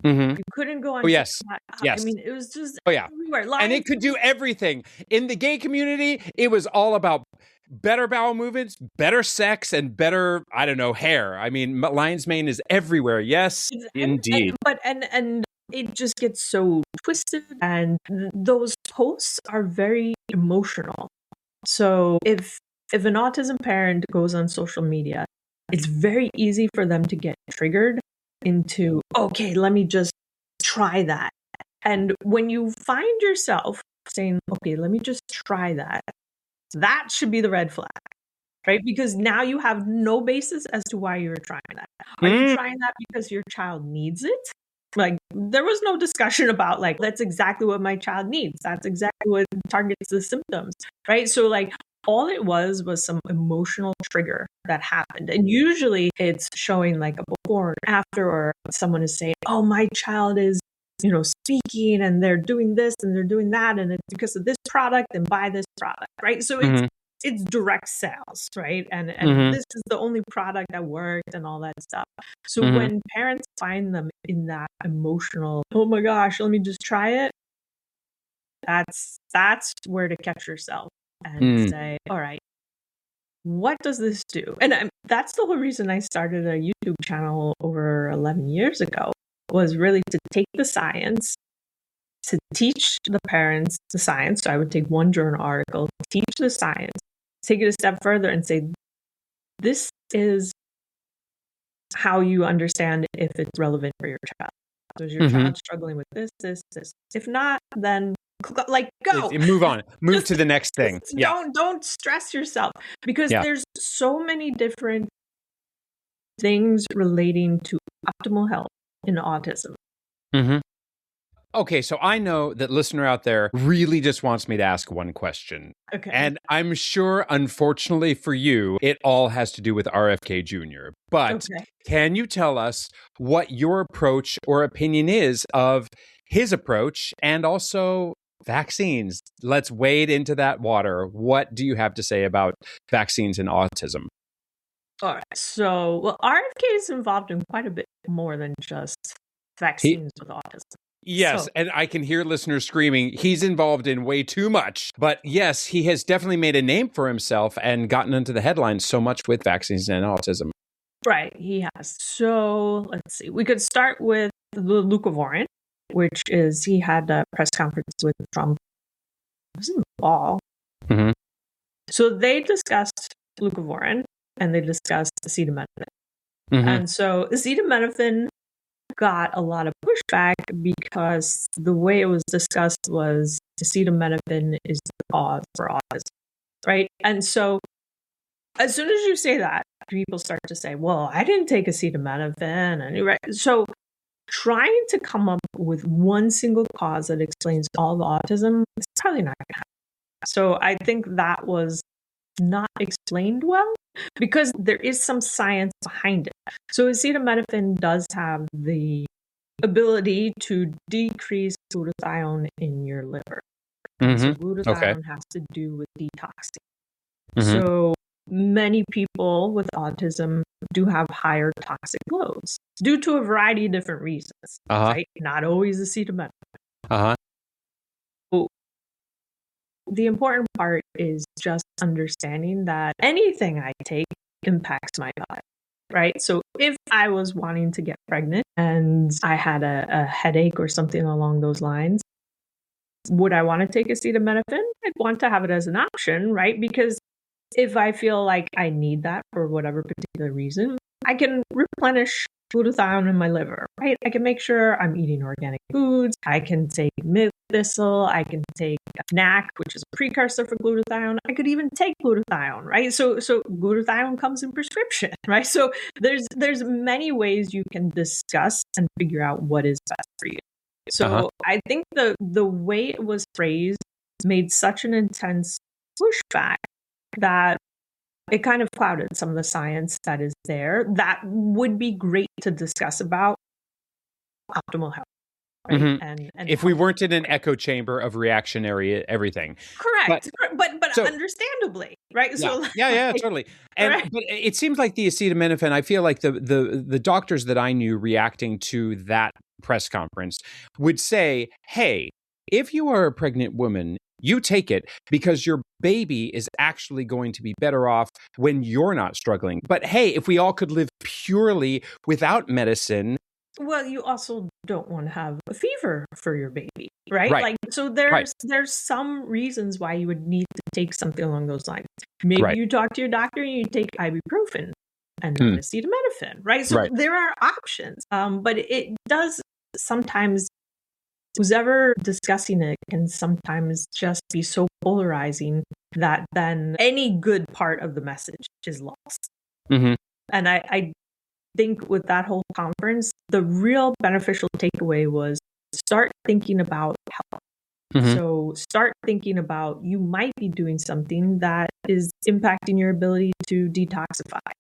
You couldn't go on TikTok. Yes. I mean, it was just everywhere. And it could do everything. In the gay community, it was all about better bowel movements, better sex, and better, I don't know, hair. I mean, lion's mane is everywhere. Yes, indeed. And it just gets so twisted. And those posts are very emotional. So if an autism parent goes on social media, it's very easy for them to get triggered into, okay, let me just try that. And when you find yourself saying, okay, let me just try that, that should be the red flag, right? Because now you have no basis as to why you're trying that. Are you trying that because your child needs it? Like, there was no discussion about, like, that's exactly what my child needs. That's exactly what targets the symptoms, right? So, like, all it was some emotional trigger that happened. And usually it's showing like a before and after, or someone is saying, oh, my child is, speaking and they're doing this and they're doing that. And it's because of this product, and buy this product, right? So it's direct sales, right? And this is the only product that worked and all that stuff. So when parents find them in that emotional, oh my gosh, let me just try it, that's where to catch yourself and say, all right, what does this do? And that's the whole reason I started a YouTube channel over 11 years ago, was really to take the science, to teach the parents the science. So I would take one journal article, teach the science, take it a step further and say, this is how you understand if it's relevant for your child. So is your child struggling with this? If not, then go. Move on. Move to the next thing. Don't stress yourself, because there's so many different things relating to optimal health in autism. Okay, so I know that listener out there really just wants me to ask one question. Okay. And I'm sure, unfortunately for you, it all has to do with RFK Jr. But can you tell us what your approach or opinion is of his approach, and also vaccines? Let's wade into that water. What do you have to say about vaccines and autism? All right. So, RFK is involved in quite a bit more than just vaccines with autism. Yes, So- and I can hear listeners screaming, he's involved in way too much. But yes, he has definitely made a name for himself and gotten into the headlines so much with vaccines and autism. Right, he has. So let's see. We could start with the leucovorin, which is he had a press conference with Trump. It was in the fall. Mhm. So they discussed leucovorin and they discussed acetaminophen. Mhm. And so acetaminophen got a lot of pushback because the way it was discussed was acetaminophen is the cause for autism, right? And so as soon as you say that, people start to say, well, I didn't take acetaminophen. And, right? So trying to come up with one single cause that explains all the autism is probably not going to happen. So I think that was not explained well because there is some science behind it. So acetaminophen does have the ability to decrease glutathione in your liver. And so glutathione has to do with detoxing. So many people with autism do have higher toxic loads due to a variety of different reasons, right? Not always acetaminophen. So the important part is just understanding that anything I take impacts my body, right? So if I was wanting to get pregnant and I had a headache or something along those lines, would I want to take acetaminophen? I'd want to have it as an option, right? Because if I feel like I need that for whatever particular reason, I can replenish glutathione in my liver, right? I can make sure I'm eating organic foods. I can take milk thistle. I can take NAC, which is a precursor for glutathione. I could even take glutathione, right? So glutathione comes in prescription, right? So there's many ways you can discuss and figure out what is best for you. So I think the way it was phrased made such an intense pushback that it kind of clouded some of the science that is there that would be great to discuss about optimal health. Right? And if we weren't in an echo chamber of reactionary everything. Correct. But understandably, right? Yeah, So totally. And but it seems like the acetaminophen, I feel like the doctors that I knew reacting to that press conference would say, hey, if you are a pregnant woman, you take it because your baby is actually going to be better off when you're not struggling. But hey, if we all could live purely without medicine. Well, you also don't want to have a fever for your baby, right? Like, so there's some reasons why you would need to take something along those lines. Maybe you talk to your doctor and you take ibuprofen and not acetaminophen, right? So there are options, but it does sometimes. Who's ever discussing it can sometimes just be so polarizing that then any good part of the message is lost. And I think with that whole conference, the real beneficial takeaway was start thinking about health. So start thinking about you might be doing something that is impacting your ability to detoxify.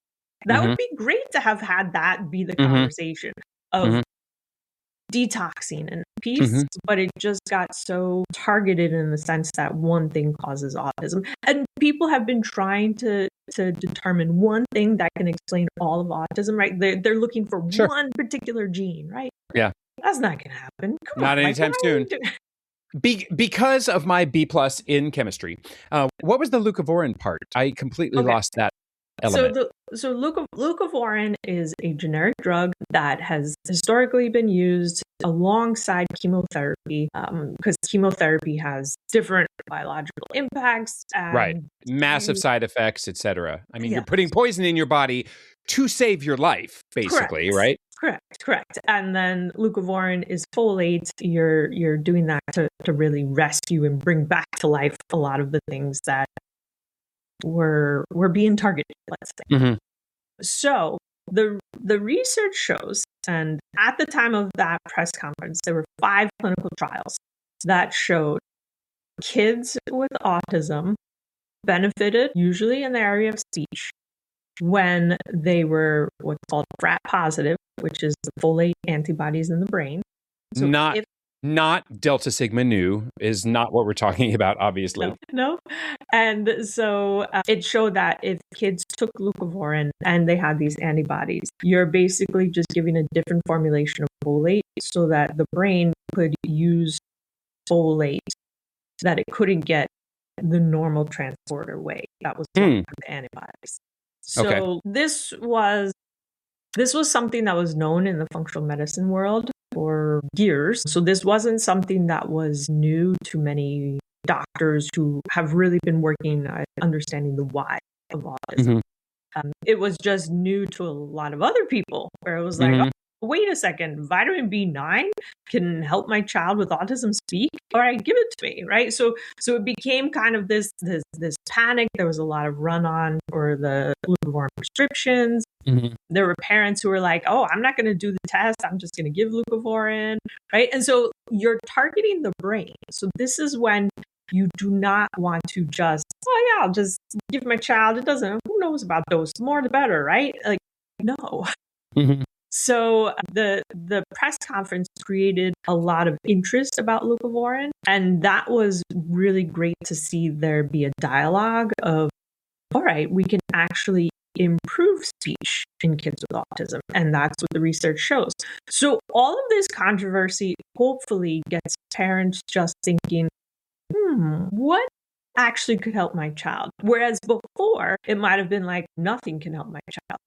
That would be great to have had that be the conversation of detoxing and peace, but it just got so targeted in the sense that one thing causes autism. And people have been trying to determine one thing that can explain all of autism, right? They're looking for one particular gene, right? Yeah. That's not going to happen. Come not on, anytime soon. Because of my B+ in chemistry, what was the leucovorin part? I completely lost that element. So leucovorin is a generic drug that has historically been used alongside chemotherapy because chemotherapy has different biological impacts. And massive side effects, etc. I mean, you're putting poison in your body to save your life, basically, right? Correct. And then leucovorin is folate. You're doing that to really rescue and bring back to life a lot of the things that were being targeted, let's say. So the research shows, and at the time of that press conference, there were 5 clinical trials that showed kids with autism benefited, usually in the area of speech, when they were what's called FRAT positive, which is the folate antibodies in the brain. So Not Delta Sigma Nu is not what we're talking about, obviously. No. And so it showed that if kids took leucovorin and they had these antibodies, you're basically just giving a different formulation of folate so that the brain could use folate that it couldn't get the normal transporter way. That was one of the antibodies. So this was something that was known in the functional medicine world for years. So this wasn't something that was new to many doctors who have really been working at understanding the why of autism. It was just new to a lot of other people where it was like, oh, wait a second, vitamin B9 can help my child with autism speak? All right, give it to me, right? So it became kind of this panic. There was a lot of run on for the glucagon prescriptions. There were parents who were like, oh, I'm not going to do the test. I'm just going to give leucovorin, right? And so you're targeting the brain. So this is when you do not want to just, oh yeah, I'll just give my child. It doesn't, who knows about dose? The more the better, right? Like, no. So the press conference created a lot of interest about leucovorin. And that was really great to see there be a dialogue of, all right, we can actually improve speech in kids with autism. And that's what the research shows. So all of this controversy hopefully gets parents just thinking, what actually could help my child? Whereas before, it might have been like, nothing can help my child.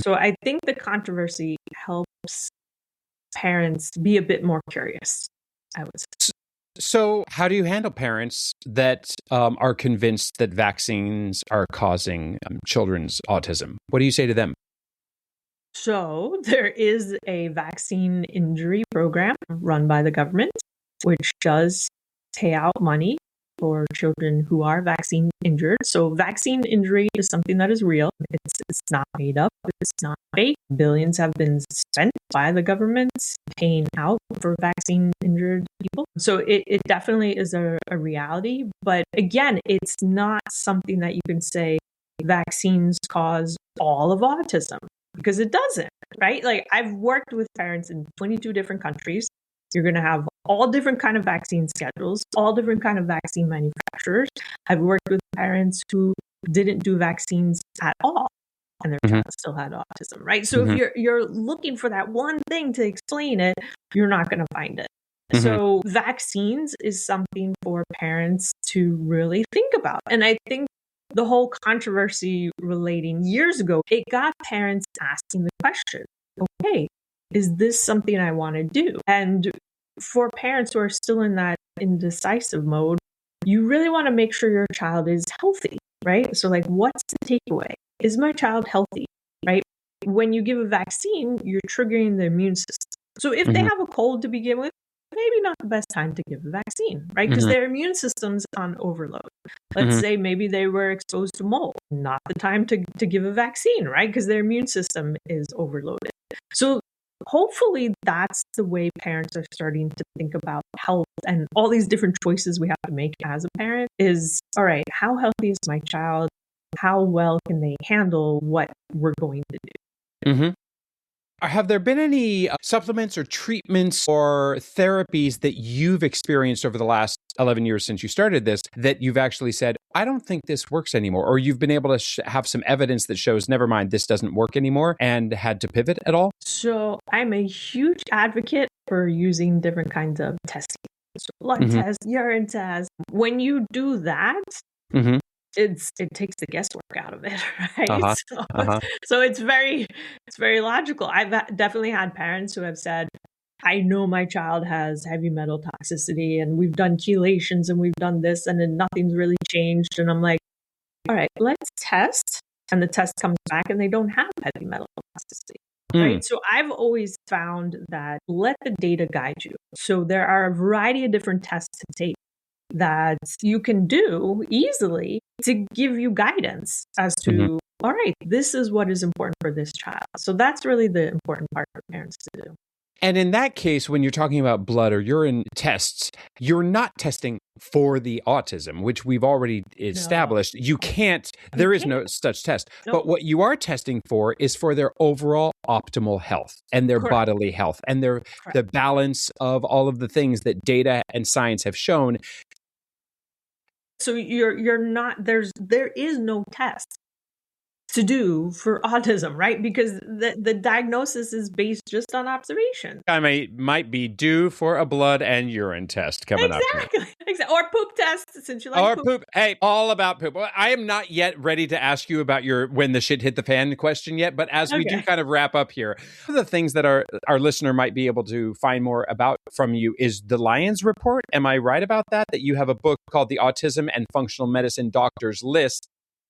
So I think the controversy helps parents be a bit more curious, I would say. So how do you handle parents that are convinced that vaccines are causing children's autism? What do you say to them? So there is a vaccine injury program run by the government, which does pay out money for children who are vaccine injured. So vaccine injury is something that is real. It's not made up. It's not fake. Billions have been spent by the government paying out for vaccine injured people. So it definitely is a reality. But again, it's not something that you can say vaccines cause all of autism, because it doesn't, right? Like, I've worked with parents in 22 different countries. You're going to have all different kind of vaccine schedules, all different kind of vaccine manufacturers. I've worked with parents who didn't do vaccines at all, and their child still had autism, right? So if you're looking for that one thing to explain it, you're not going to find it. So vaccines is something for parents to really think about. And I think the whole controversy relating years ago, it got parents asking the question, okay, is this something I want to do? And for parents who are still in that indecisive mode, you really want to make sure your child is healthy, right? So like, what's the takeaway? Is my child healthy, right? When you give a vaccine, you're triggering the immune system. So if they have a cold to begin with, maybe not the best time to give a vaccine, right? Because their immune system's on overload. Let's say maybe they were exposed to mold, not the time to give a vaccine, right? Because their immune system is overloaded. So hopefully that's the way parents are starting to think about health, and all these different choices we have to make as a parent is, all right, how healthy is my child? How well can they handle what we're going to do? Have there been any supplements or treatments or therapies that you've experienced over the last 11 years since you started this that you've actually said, I don't think this works anymore? Or you've been able to have some evidence that shows, never mind, this doesn't work anymore, and had to pivot at all? So I'm a huge advocate for using different kinds of testing. So blood tests, urine tests. When you do that, it takes the guesswork out of it, right? So it's very logical. I've definitely had parents who have said, I know my child has heavy metal toxicity, and we've done chelations and we've done this, and then nothing's really changed. And I'm like, all right, let's test. And the test comes back and they don't have heavy metal toxicity. Right. So I've always found that let the data guide you. So there are a variety of different tests to take that you can do easily to give you guidance as to, all right, this is what is important for this child. So that's really the important part for parents to do. And in that case, when you're talking about blood or urine tests, you're not testing for the autism, which we've already established. You can't, there is no such test. Nope. But what you are testing for is for their overall optimal health and their bodily health and the balance of all of the things that data and science have shown. So you're not, there is no test to do for autism, right? Because the diagnosis is based just on observation. I might be due for a blood and urine test coming up. Exactly. Or poop test, since you like poop. Hey, all about poop. Well, I am not yet ready to ask you about your when the shit hit the fan question yet, but as we do kind of wrap up here, one of the things that our listener might be able to find more about from you is the Lyons report. Am I right about that? That you have a book called The Autism and Functional Medicine Doctors List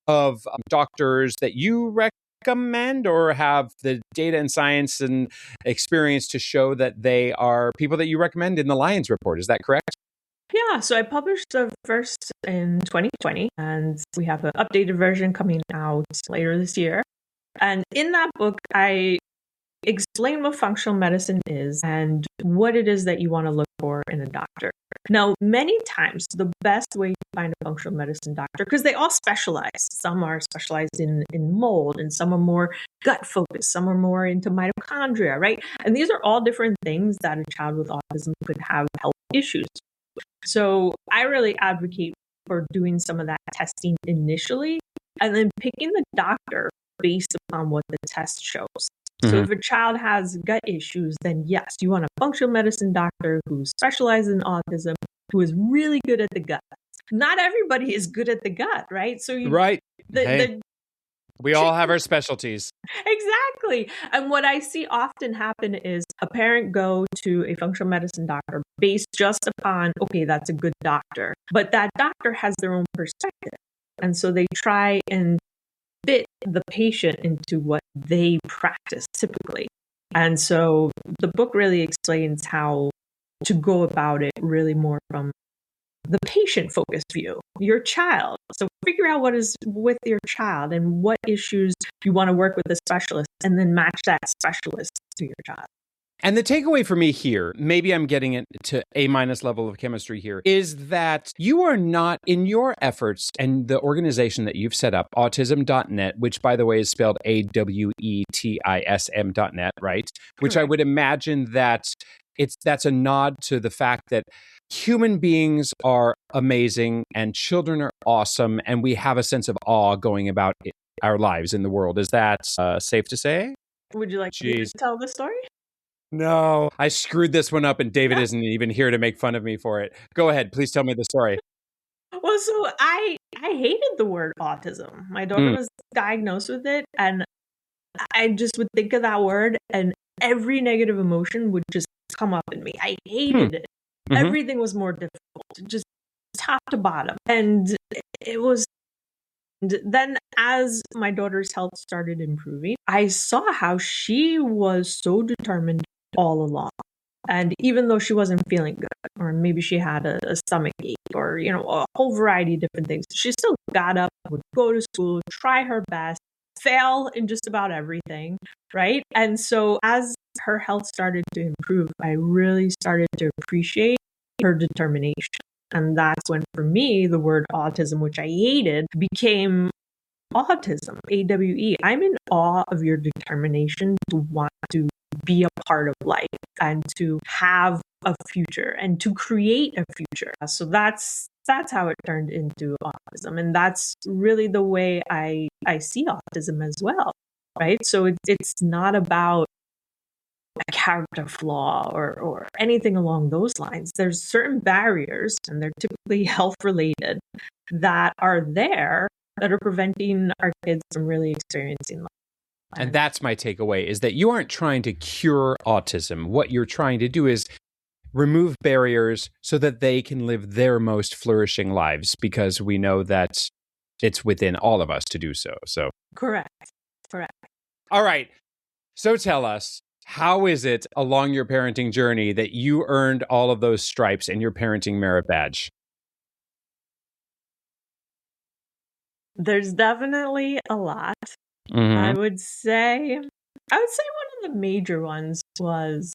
of doctors that you recommend or have the data and science and experience to show that they are people that you recommend in the Lyons report. Is that correct? Yeah, so I published the first in 2020, and we have an updated version coming out later this year. And in that book, I explain what functional medicine is and what it is that you want to look for in a doctor. Now, many times, the best way to find a functional medicine doctor, because they all specialize. Some are specialized in mold, and some are more gut focused. Some are more into mitochondria, right? And these are all different things that a child with autism could have health issues. So I really advocate for doing some of that testing initially, and then picking the doctor based upon what the test shows. So if a child has gut issues, then yes, you want a functional medicine doctor who specializes in autism, who is really good at the gut. Not everybody is good at the gut, right? So we all have our specialties. Exactly. And what I see often happen is a parent go to a functional medicine doctor based just upon, okay, that's a good doctor. But that doctor has their own perspective. And so they try and fit the patient into what they practice typically. And so the book really explains how to go about it really more from the patient-focused view, your child. So figure out what is with your child and what issues you want to work with a specialist, and then match that specialist to your child. And the takeaway for me here, maybe I'm getting it to A- level of chemistry here, is that you are not, in your efforts and the organization that you've set up, autism.net, which by the way is spelled AWETISM.net, right? Which Correct. I would imagine that that's a nod to the fact that human beings are amazing and children are awesome, and we have a sense of awe going about our lives in the world. Is that safe to say? Would you like me to tell the story? No, I screwed this one up and David isn't even here to make fun of me for it. Go ahead. Please tell me the story. Well, so I hated the word autism. My daughter was diagnosed with it, and I just would think of that word and every negative emotion would just come up in me. I hated it. Mm-hmm. Everything was more difficult, just top to bottom. And it was, then as my daughter's health started improving, I saw how she was so determined all along. And even though she wasn't feeling good, or maybe she had a stomach ache, or, you know, a whole variety of different things, she still got up, would go to school, try her best, fail in just about everything, right? And so as her health started to improve, I really started to appreciate her determination. And that's when, for me, the word autism, which I hated, became autism, AWE. I'm in awe of your determination to want to be a part of life and to have a future and to create a future. So that's how it turned into autism. And that's really the way I see autism as well, right? So it's not about a character flaw or anything along those lines. There's certain barriers, and they're typically health related, that are there that are preventing our kids from really experiencing life. And that's my takeaway, is that you aren't trying to cure autism. What you're trying to do is remove barriers so that they can live their most flourishing lives, because we know that it's within all of us to do so. So Correct. All right. So tell us, how is it along your parenting journey that you earned all of those stripes in your parenting merit badge? There's definitely a lot. Mm-hmm. I would say one of the major ones was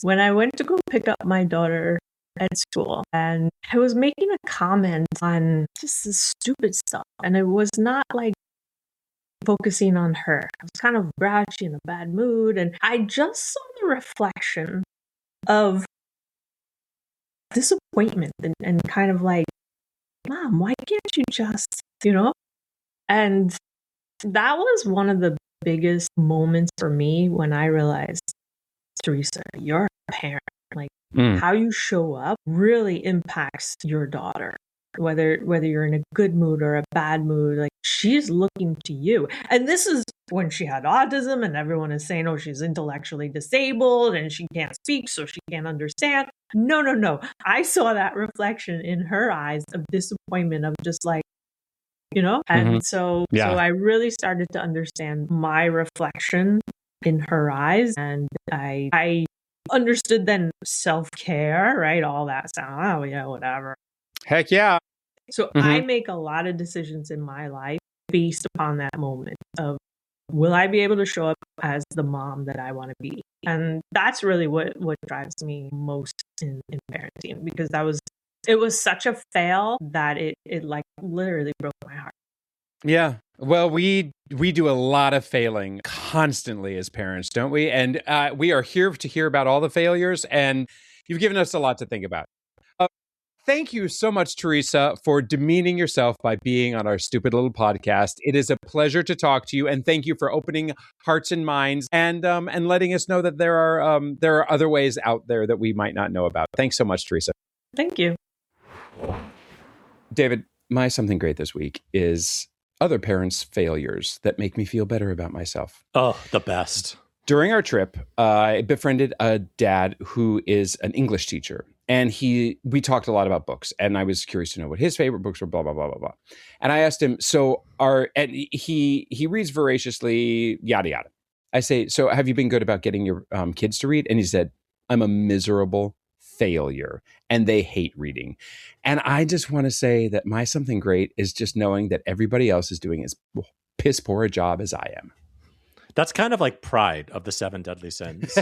when I went to go pick up my daughter at school, and I was making a comment on just this stupid stuff, and it was not like focusing on her. I was kind of grouchy, in a bad mood, and I just saw the reflection of disappointment and kind of like, Mom, why can't you just, And that was one of the biggest moments for me when I realized, Theresa, you're a parent. Like, how you show up really impacts your daughter. Whether you're in a good mood or a bad mood, like, she's looking to you. And this is when she had autism and everyone is saying, oh, she's intellectually disabled and she can't speak, so she can't understand. No. I saw that reflection in her eyes of disappointment, of just like, and so I really started to understand my reflection in her eyes, and I understood then self-care, right? All that sound, oh yeah, whatever. Heck yeah. So I make a lot of decisions in my life based upon that moment of, will I be able to show up as the mom that I want to be? And that's really what drives me most in parenting, because it was such a fail that it like literally broke my heart. Yeah. Well, we do a lot of failing constantly as parents, don't we? And we are here to hear about all the failures, and you've given us a lot to think about. Thank you so much, Theresa, for demeaning yourself by being on our stupid little podcast. It is a pleasure to talk to you, and thank you for opening hearts and minds and letting us know that there are other ways out there that we might not know about. Thanks so much, Theresa. Thank you. David, my something great this week is other parents' failures that make me feel better about myself. Oh, the best. During our trip, I befriended a dad who is an English teacher. And we talked a lot about books, and I was curious to know what his favorite books were, blah, blah, blah, blah, blah. And I asked him, and he reads voraciously, yada, yada. I say, so have you been good about getting your kids to read? And he said, I'm a miserable failure, and they hate reading. And I just want to say that my something great is just knowing that everybody else is doing as piss poor a job as I am. That's kind of like pride of the 7 deadly sins.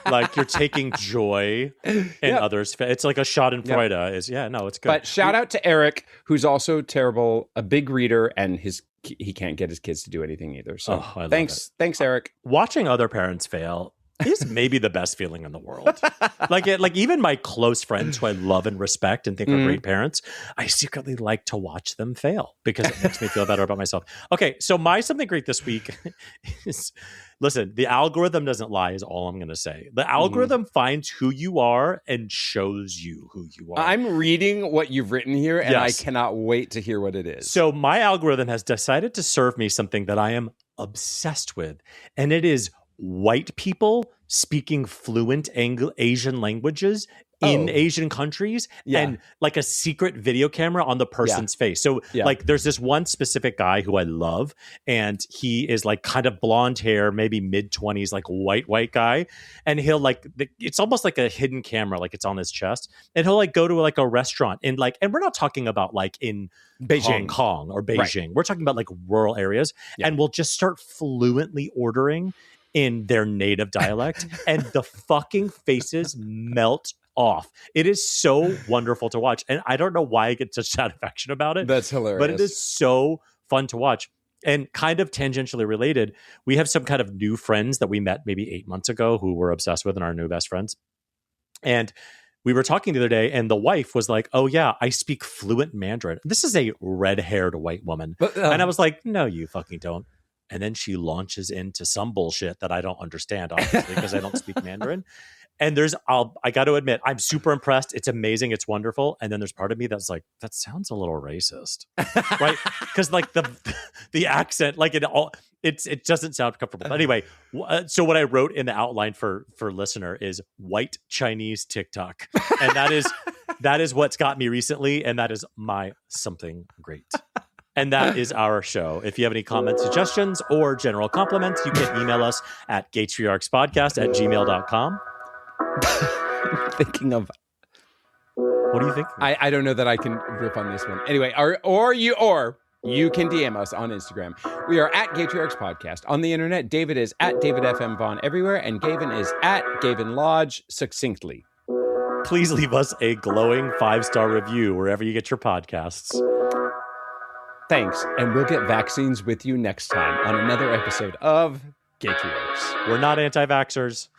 Like, you're taking joy in others. It's like a schadenfreude. It's good. But shout out to Eric, who's also terrible, a big reader, and he can't get his kids to do anything either. So thanks, Eric. Watching other parents fail is maybe the best feeling in the world. Like even my close friends who I love and respect and think are great parents, I secretly like to watch them fail because it makes me feel better about myself. Okay, so my something great this week is, listen, the algorithm doesn't lie is all I'm going to say. The algorithm finds who you are and shows you who you are. I'm reading what you've written here, and I cannot wait to hear what it is. So my algorithm has decided to serve me something that I am obsessed with, and it is white people speaking fluent Asian languages in Asian countries and like a secret video camera on the person's face. So like there's this one specific guy who I love, and he is like kind of blonde hair, maybe mid-20s, like white guy. And he'll like, it's almost like a hidden camera, like it's on his chest. And he'll like go to like a restaurant and we're not talking about like in Beijing, Hong Kong or Beijing. Right. We're talking about like rural areas, and we'll just start fluently ordering in their native dialect, and the fucking faces melt off. It is so wonderful to watch, and I don't know why I get such satisfaction about it. That's hilarious. But it is so fun to watch. And kind of tangentially related, we have some kind of new friends that we met maybe 8 months ago who we're obsessed with and our new best friends. And we were talking the other day, and the wife was like, oh yeah, I speak fluent Mandarin. This is a red-haired white woman. And I was like, no, you fucking don't. And then she launches into some bullshit that I don't understand, obviously, because I don't speak Mandarin. And I got to admit, I'm super impressed. It's amazing. It's wonderful. And then there's part of me that's like, that sounds a little racist, right? Because like the accent, like it doesn't sound comfortable. But anyway, so what I wrote in the outline for listener is white Chinese TikTok, and that is what's got me recently, and that is my something great. And that is our show. If you have any comments, suggestions, or general compliments, you can email us at GaytriarchsPodcast@gmail.com. Thinking of... What do you think? I don't know that I can riff on this one. Anyway, or you can DM us on Instagram. We are at GaytriarchsPodcast. On the internet, David is at David FM Vaughn everywhere, and Gavin is at Gavin Lodge succinctly. Please leave us a glowing 5-star review wherever you get your podcasts. Thanks, and we'll get vaccines with you next time on another episode of Gaytriarchs. We're not anti-vaxxers.